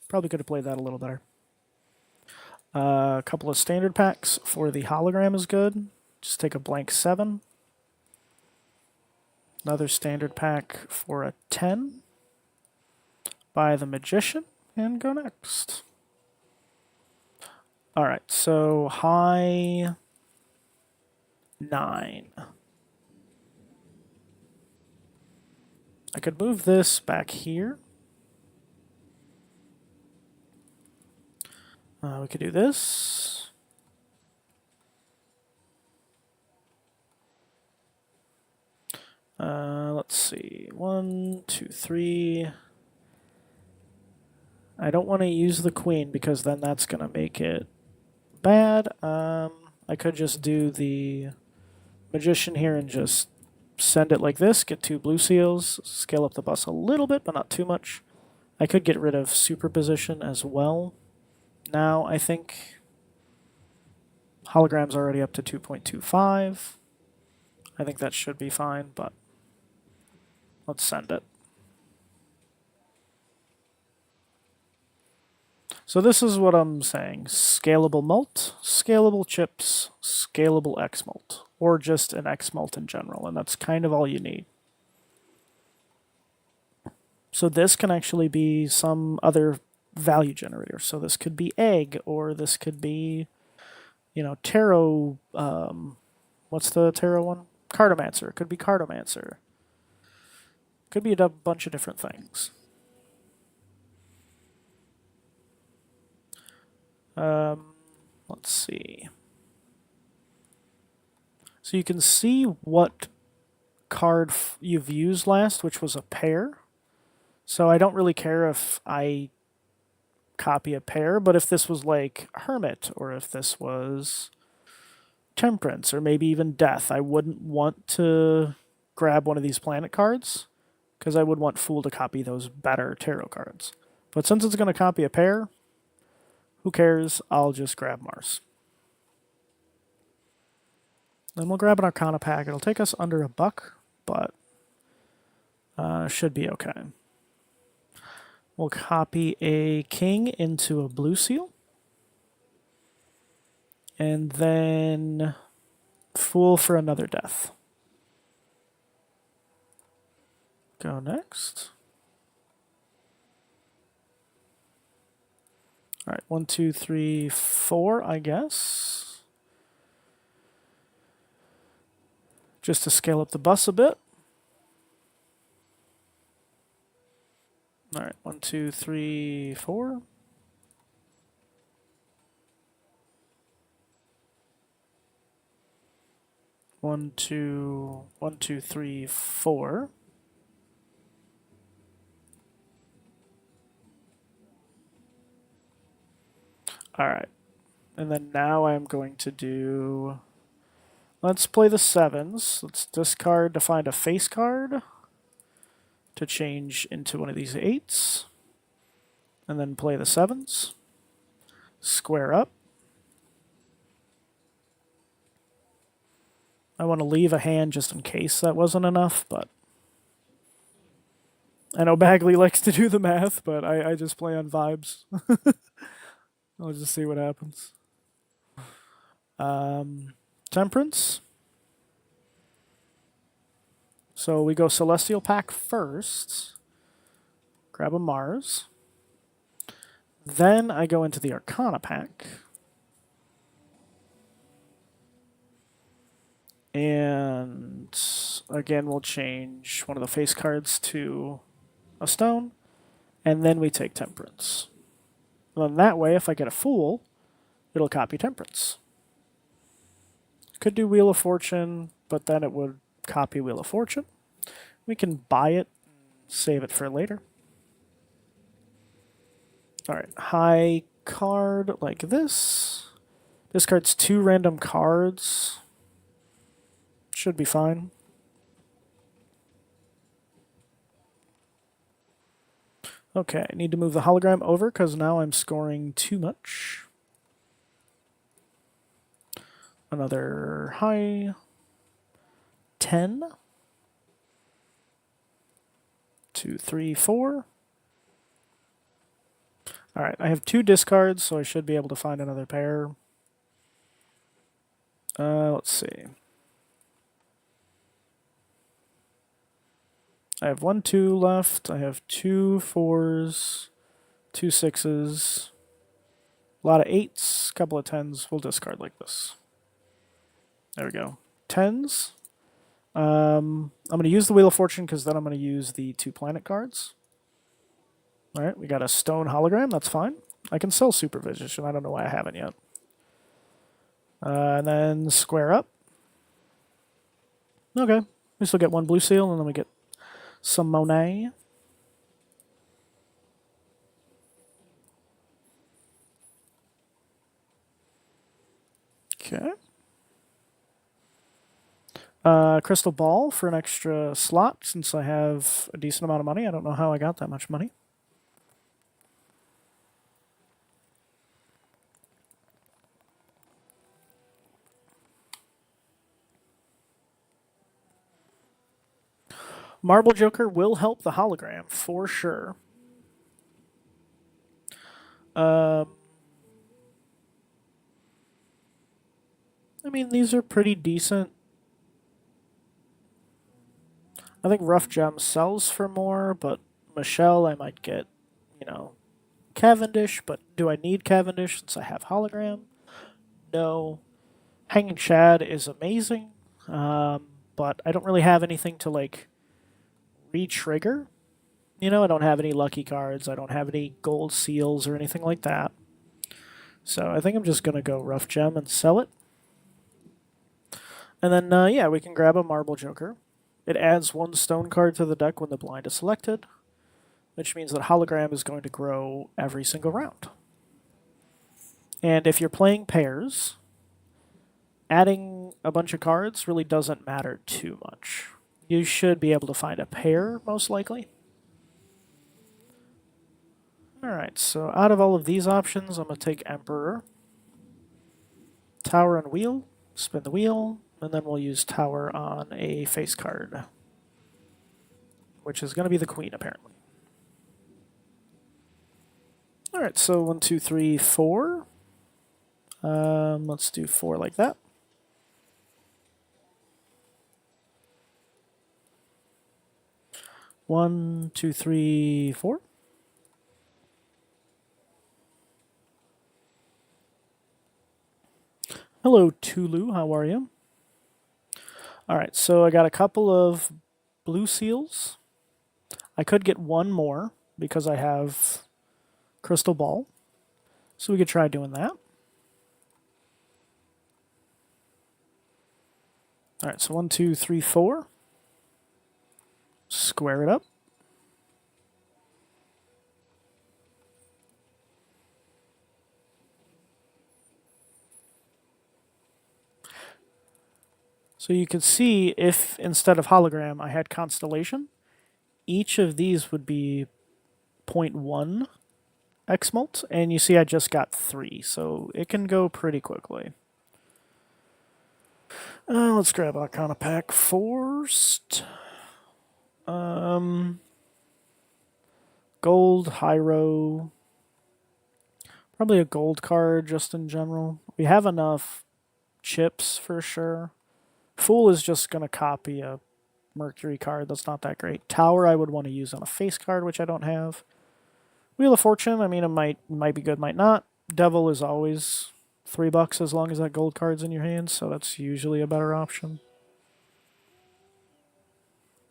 Probably could have played that a little better. A couple of standard packs for the hologram is good. Just take a blank 7. Another standard pack for a 10. Buy the magician and go next. Alright, so high 9. I could move this back here. We could do this. Let's see. 1, 2, 3. I don't want to use the queen because then that's going to make it bad. I could just do the magician here and just send it like this. Get 2 blue seals. Scale up the bus a little bit, but not too much. I could get rid of superposition as well. Now, I think hologram's already up to 2.25. I think that should be fine, but let's send it. So this is what I'm saying. Scalable mult, scalable chips, scalable X mult, or just an X mult in general, and that's kind of all you need. So this can actually be some other value generator. So this could be egg, or this could be, tarot. What's the tarot one? Cartomancer. It could be cartomancer. Could be a bunch of different things. Let's see. So you can see what card you've used last, which was a pair. So I don't really care if I copy a pair, but if this was like Hermit, or if this was Temperance, or maybe even Death, I wouldn't want to grab one of these planet cards, because I would want Fool to copy those better tarot cards. But since it's going to copy a pair, who cares? I'll just grab Mars. Then we'll grab an Arcana pack. It'll take us under $1, but should be okay. We'll copy a king into a blue seal. And then Fool for another death. Go next. All right, 1, 2, 3, 4, I guess. Just to scale up the bus a bit. All right, 1, 2, 3, 4. One, two, 3, 4. All right. And then now I'm going to do... Let's play the 7s. Let's discard to find a face card to change into one of these 8s. And then play the 7s. Square up. I want to leave a hand just in case that wasn't enough, but... I know Bagley likes to do the math, but I just play on vibes. I'll just see what happens. Temperance. So we go Celestial Pack first. Grab a Mars. Then I go into the Arcana Pack. And again, we'll change one of the face cards to a stone. And then we take Temperance. And then that way, if I get a Fool, it'll copy Temperance. Could do Wheel of Fortune, but then it would copy Wheel of Fortune. We can buy it Save it for later. Alright, high card like this. Discards 2 random cards. Should be fine. Okay, I need to move the hologram over because now I'm scoring too much. Another high. 10. 2, 3, 4. Alright, I have 2 discards, so I should be able to find another pair. Let's see. I have 1, 2 left. I have 2 4s, 2 6s, a lot of 8s, couple of 10s. We'll discard like this. There we go. 10s. I'm going to use the Wheel of Fortune because then I'm going to use the 2 planet cards. Alright, we got a stone hologram. That's fine. I can sell Supervision. I don't know why I haven't yet. And then square up. Okay. We still get 1 blue seal, and then we get some Monet. Okay. Crystal ball for an extra slot since I have a decent amount of money. I don't know how I got that much money. Marble Joker will help the hologram for sure. I mean, these are pretty decent. I think Rough Gem sells for more, but Michelle, I might get, Cavendish. But do I need Cavendish since I have hologram? No. Hanging Shad is amazing, but I don't really have anything to re-trigger. I don't have any lucky cards. I don't have any gold seals or anything like that. So I think I'm just gonna go Rough Gem and sell it. And then yeah, we can grab a Marble Joker. It adds 1 stone card to the deck when the blind is selected, which means that hologram is going to grow every single round. And if you're playing pairs, adding a bunch of cards really doesn't matter too much. You should be able to find a pair, most likely. Alright, so out of all of these options, I'm going to take Emperor, Tower and Wheel, spin the wheel, and then we'll use Tower on a face card, which is going to be the Queen, apparently. Alright, so 1, 2, 3, 4. Let's do 4 like that. One, two, three, 4. Hello, Tulu. How are you? Alright, so I got a couple of blue seals. I could get 1 more because I have Crystal Ball. So we could try doing that. Alright, so 1, 2, 3, 4. Square it up. So you can see if instead of hologram I had constellation, each of these would be 0.1 X-Molt, and you see I just got 3, so it can go pretty quickly. Let's grab Arcana Pack first. Gold, Hyro. Probably a gold card just in general. We have enough chips for sure. Fool is just going to copy a Mercury card. That's not that great. Tower I would want to use on a face card, which I don't have. Wheel of Fortune, I mean, it might be good, might not. Devil is always $3 as long as that gold card's in your hands, so that's usually a better option.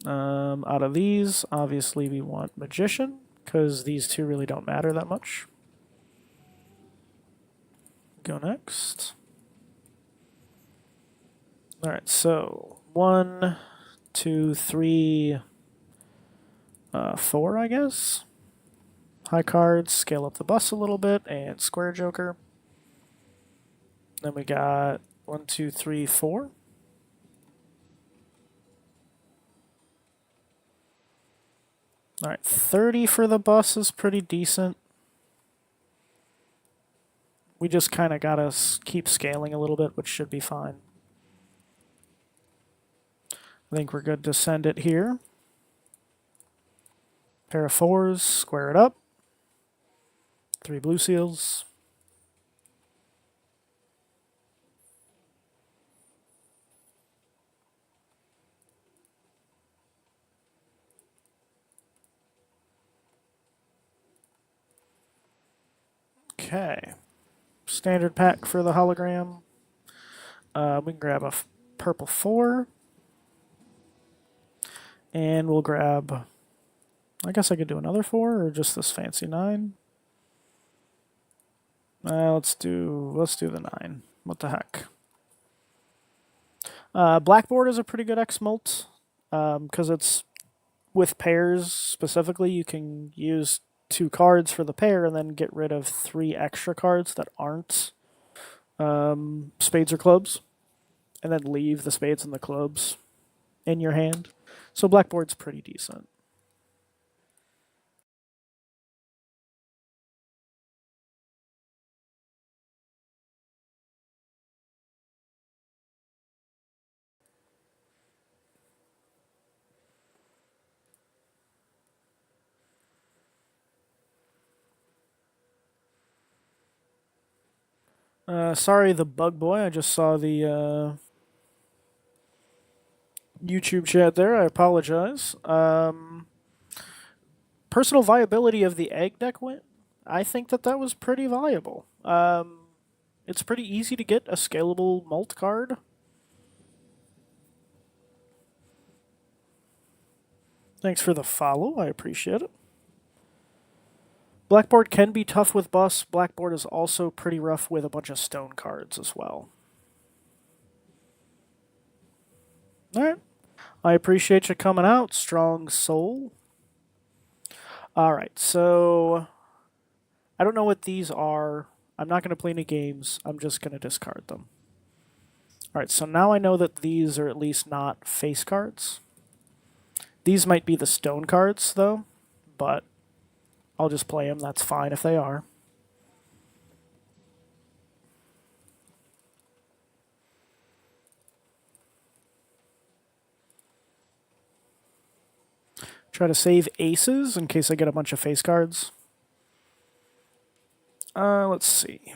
Out of these, obviously we want Magician, because these two really don't matter that much. Go next. Alright, so 1, 2, 3, 4, I guess. High cards, scale up the bus a little bit, and square joker. Then we got 1, 2, 3, 4. All right, 30 for the bus is pretty decent. We just kind of got to keep scaling a little bit, which should be fine. I think we're good to send it here. Pair of 4s, square it up. 3 blue seals. Okay. Standard pack for the hologram. We can grab a purple 4. And we'll grab... I guess I could do another 4 or just this fancy 9. Let's do the 9. What the heck? Blackboard is a pretty good X-Molt because it's with pairs specifically. You can use 2 cards for the pair and then get rid of 3 extra cards that aren't spades or clubs, and then leave the spades and the clubs in your hand. So Blackboard's pretty decent. Sorry, the bug boy. I just saw the YouTube chat there. I apologize. Personal viability of the egg deck win. I think that was pretty viable. It's pretty easy to get a scalable mult card. Thanks for the follow. I appreciate it. Blackboard can be tough with bus. Blackboard is also pretty rough with a bunch of stone cards as well. Alright. I appreciate you coming out, Strong Soul. Alright, so I don't know what these are. I'm not going to play any games. I'm just going to discard them. Alright, so now I know that these are at least not face cards. These might be the stone cards, though, but I'll just play them. That's fine if they are. Try to save aces in case I get a bunch of face cards. Let's see.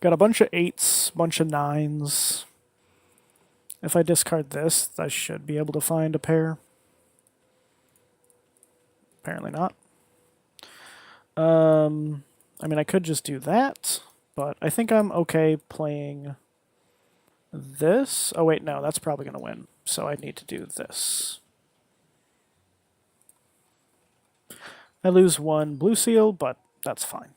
Got a bunch of 8s, bunch of 9s. If I discard this, I should be able to find a pair. Apparently not. I mean, I could just do that, but I think I'm okay playing this. Oh, wait, no, that's probably going to win. So I need to do this. I lose 1 blue seal, but that's fine.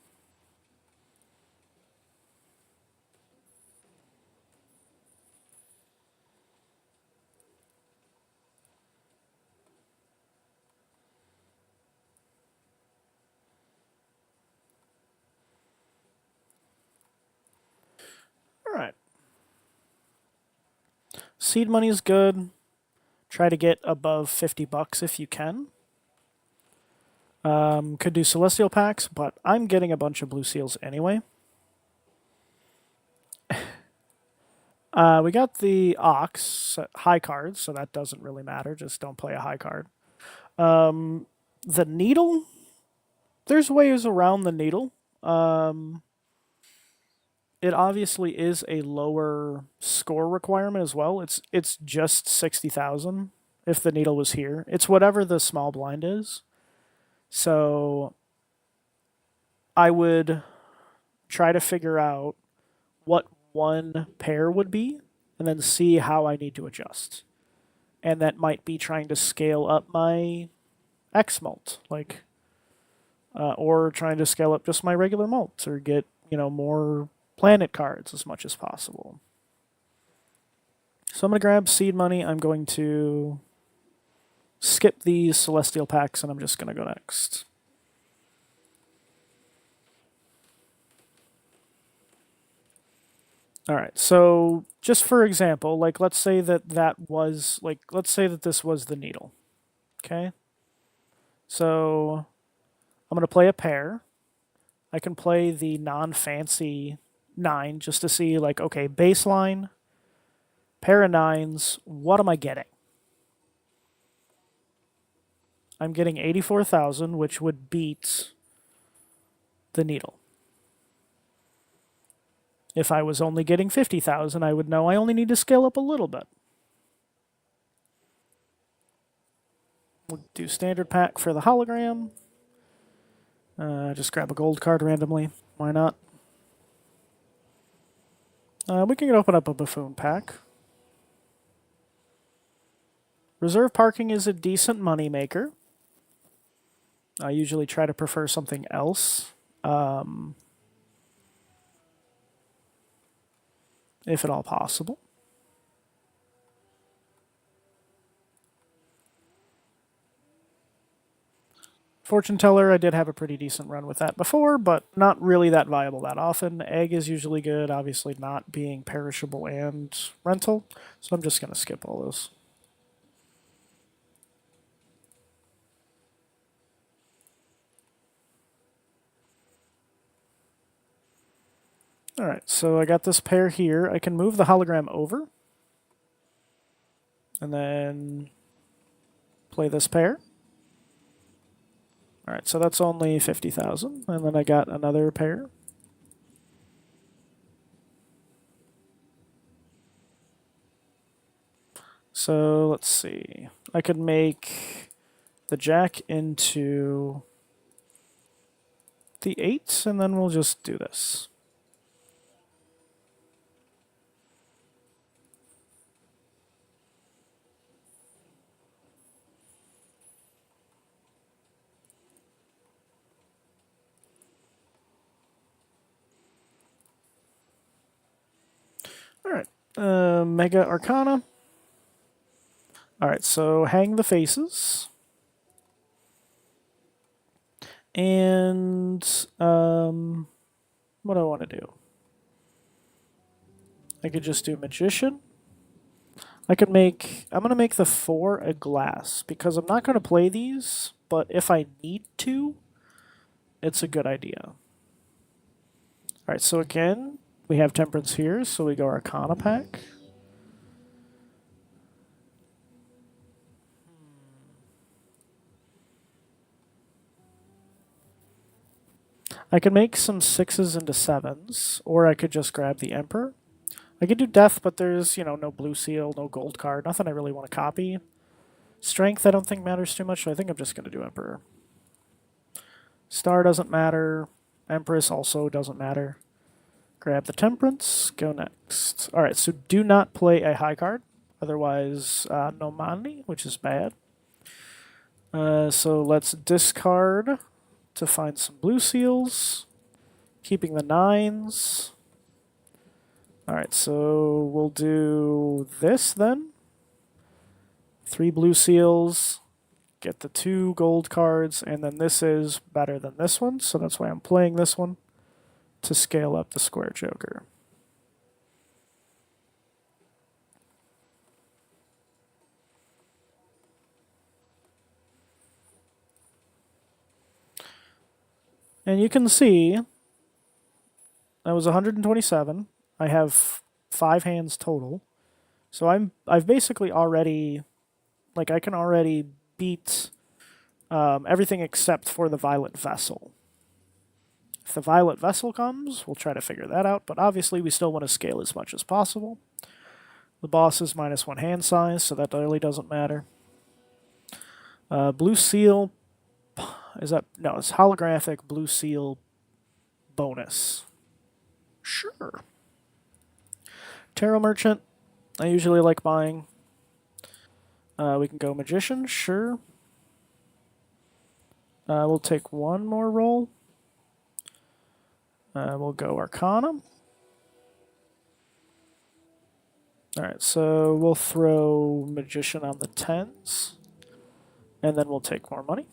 All right. Seed money is good. Try to get above 50 bucks if you can. Could do celestial packs, but I'm getting a bunch of blue seals anyway. We got the Ox high cards, so that doesn't really matter. Just don't play a high card. The Needle, there's ways around the Needle. It obviously is a lower score requirement as well. It's just 60,000 if the Needle was here. It's whatever the small blind is. So I would try to figure out what one pair would be and then see how I need to adjust. And that might be trying to scale up my X mult, or trying to scale up just my regular mults or get, more planet cards as much as possible. So I'm going to grab seed money. I'm going to skip these celestial packs, and I'm just going to go next. All right, so just for example, like let's say let's say that this was the needle, okay? So I'm going to play a pair. I can play the non-fancy 9 just to see, like, okay, baseline, pair of 9s, what am I getting? I'm getting 84,000, which would beat the needle. If I was only getting 50,000, I would know I only need to scale up a little bit. We'll do standard pack for the hologram. Just grab a gold card randomly. Why not? We can open up a buffoon pack. Reserve parking is a decent money maker. I usually try to prefer something else, if at all possible. Fortune teller, I did have a pretty decent run with that before, but not really that viable that often. Egg is usually good, obviously not being perishable and rental, so I'm just going to skip all those. All right, so I got this pair here. I can move the hologram over and then play this pair. All right, so that's only 50,000, and then I got another pair. So let's see. I could make the jack into the 8, and then we'll just do this. All right, Mega Arcana. All right, so hang the faces. And what do I want to do? I could just do Magician. I'm going to make the 4 a glass because I'm not going to play these, but if I need to, it's a good idea. All right, so again, we have Temperance here, so we go Arcana pack. I could make some 6s into 7s, or I could just grab the Emperor. I could do Death, but there's, no blue seal, no gold card, nothing I really want to copy. Strength I don't think matters too much, so I think I'm just going to do Emperor. Star doesn't matter. Empress also doesn't matter. Grab the Temperance, go next. Alright, so do not play a high card, otherwise no money, which is bad. So let's discard to find some blue seals, keeping the 9s. Alright, so we'll do this then. 3 blue seals, get the 2 gold cards, and then this is better than this one, so that's why I'm playing this one to scale up the square joker. And you can see that was 127. I have 5 hands total. So I've basically already, like, I can already beat everything except for the Violet Vessel. If the Violet Vessel comes, we'll try to figure that out, but obviously we still want to scale as much as possible. The boss is -1 hand size, so that really doesn't matter. Blue Seal, is that, no, it's holographic Blue Seal bonus. Sure. Tarot Merchant, I usually like buying. We can go Magician, sure. We'll take one more roll. We'll go Arcana. Alright, so we'll throw Magician on the 10s, and then we'll take more money.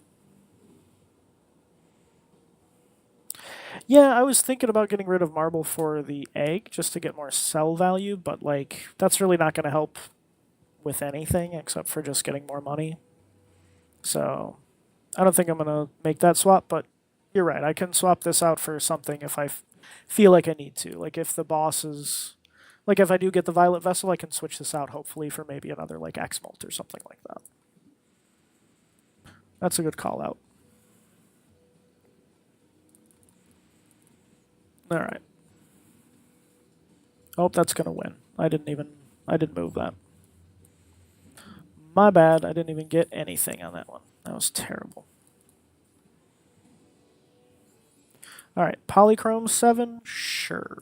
Yeah, I was thinking about getting rid of Marble for the egg, just to get more sell value, but, like, that's really not going to help with anything except for just getting more money. So, I don't think I'm going to make that swap, but you're right. I can swap this out for something if I feel like I need to. Like, if the boss is... Like, if I do get the Violet Vessel, I can switch this out, hopefully, for maybe another, like, X-Molt or something like that. That's a good call out. Alright. Oh, that's going to win. I didn't move that. My bad, I didn't even get anything on that one. That was terrible. Alright, Polychrome 7? Sure.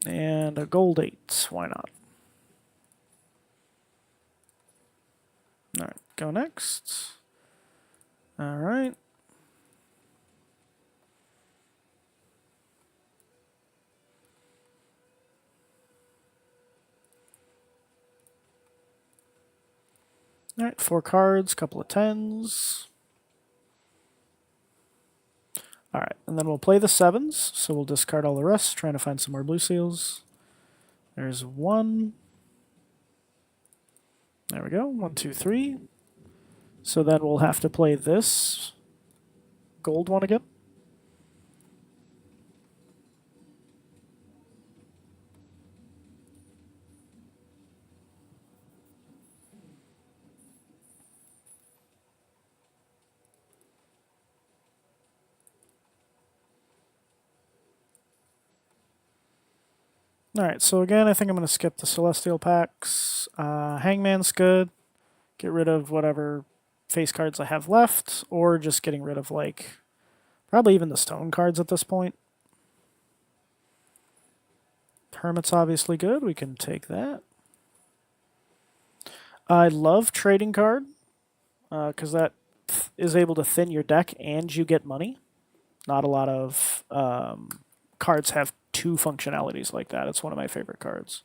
And a gold 8. Why not? Alright, go next. Alright. Alright, 4 cards, couple of 10s. Alright, and then we'll play the 7s, so we'll discard all the rest, trying to find some more blue seals. There's 1. There we go, 1, 2, 3. So then we'll have to play this gold one again. Alright, so again, I think I'm going to skip the Celestial packs. Hangman's good. Get rid of whatever face cards I have left, or just getting rid of, like, probably even the stone cards at this point. Hermit's obviously good. We can take that. I love Trading Card, because that is able to thin your deck and you get money. Not a lot of cards have two functionalities like that. It's one of my favorite cards.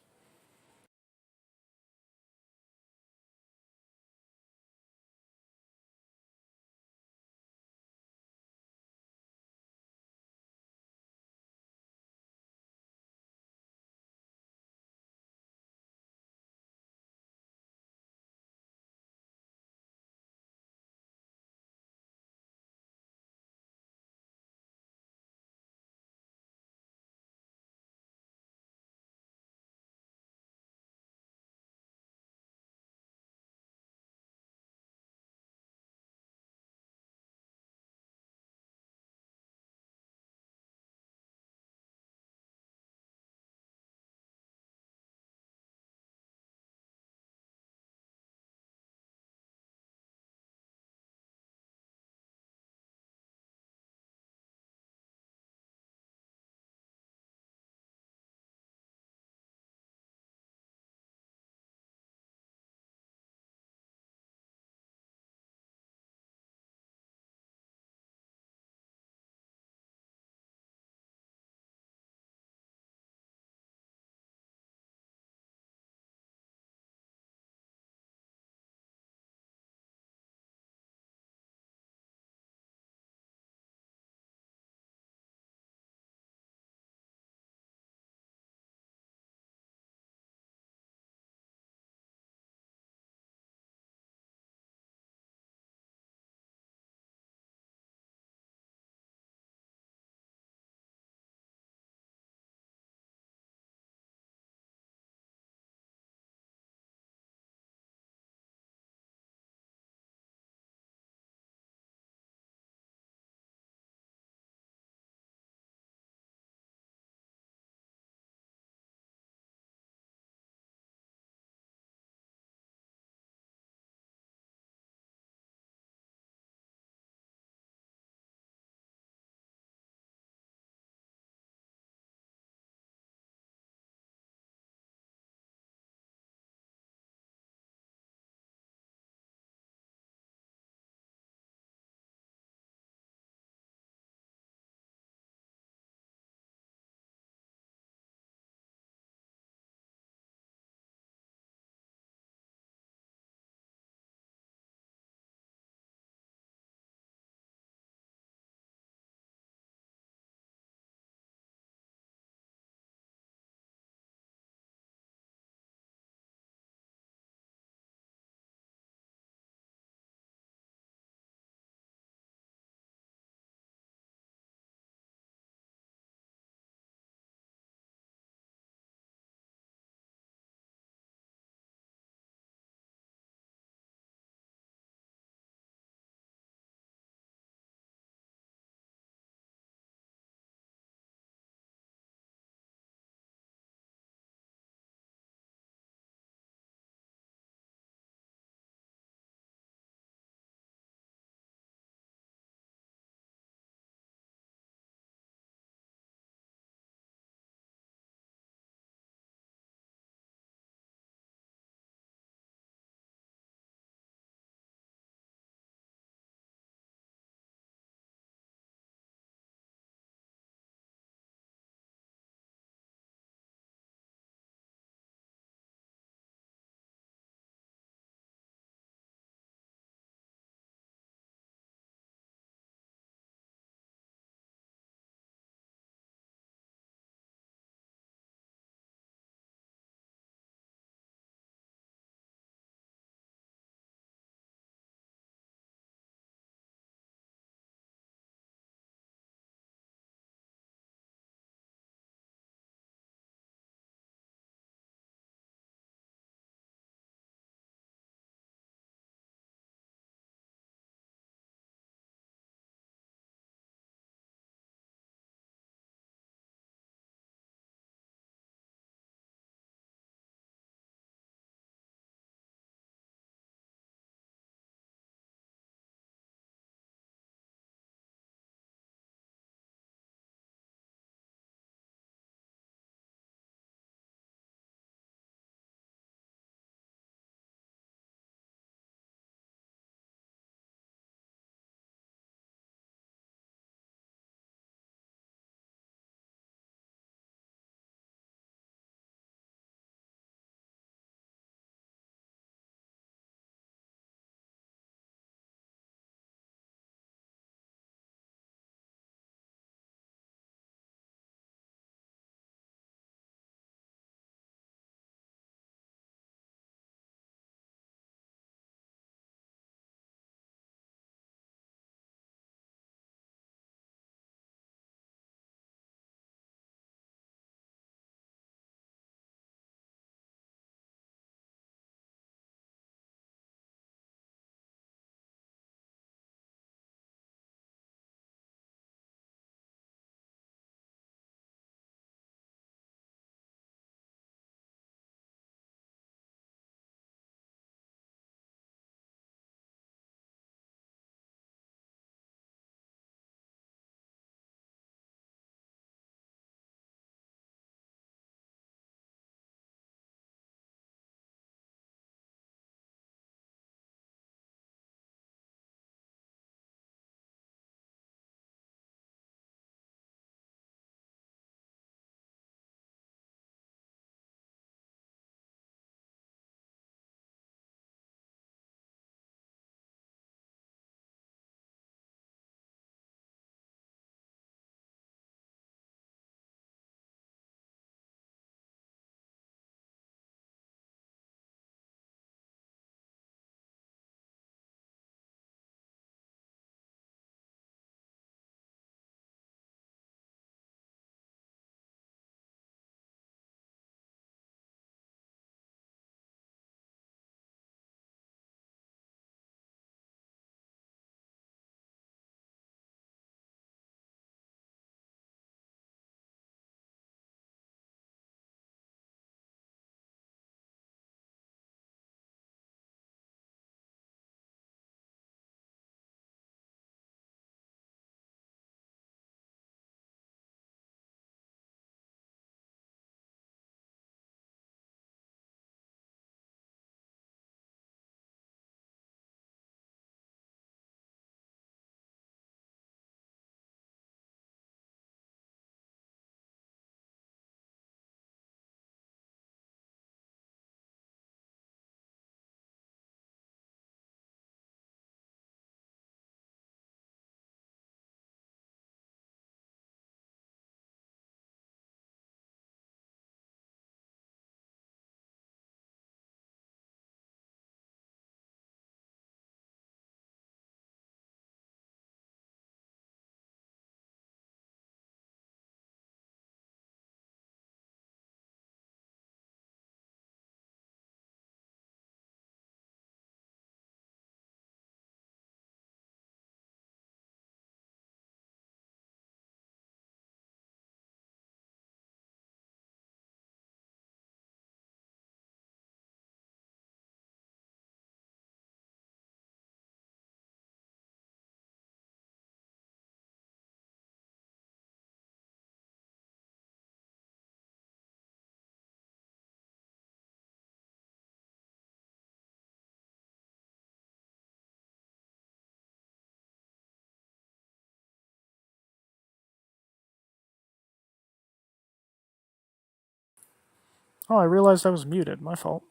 Oh, I realized I was muted. My fault.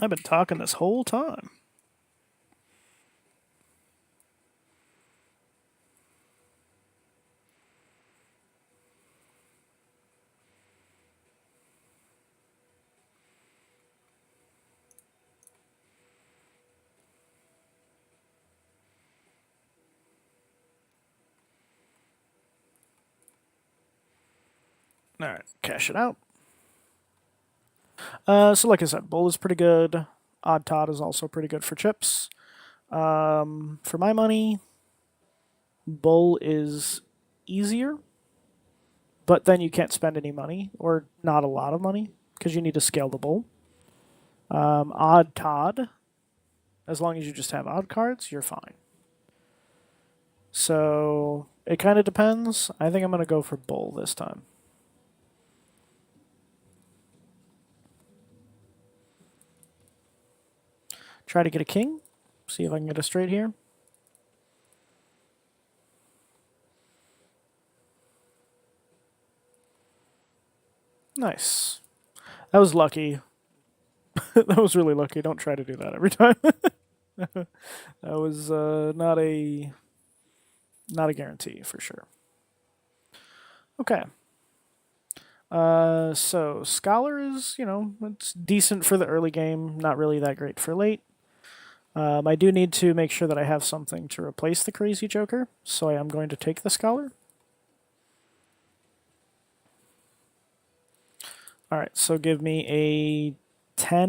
I've been talking this whole time. All right, cash it out. So like I said, bull is pretty good. Odd Todd is also pretty good for chips. For my money, bull is easier, but then you can't spend any money or not a lot of money because you need to scale the bull. Odd Todd, as long as you just have odd cards, you're fine. So it kind of depends. I think I'm going to go for bull this time. Try to get a king. See if I can get a straight here. Nice. That was lucky. That was really lucky. Don't try to do that every time. That was not a guarantee for sure. Okay. So Scholar is, it's decent for the early game, not really that great for late. I do need to make sure that I have something to replace the Crazy Joker, so I am going to take the Scholar. All right, so give me a 10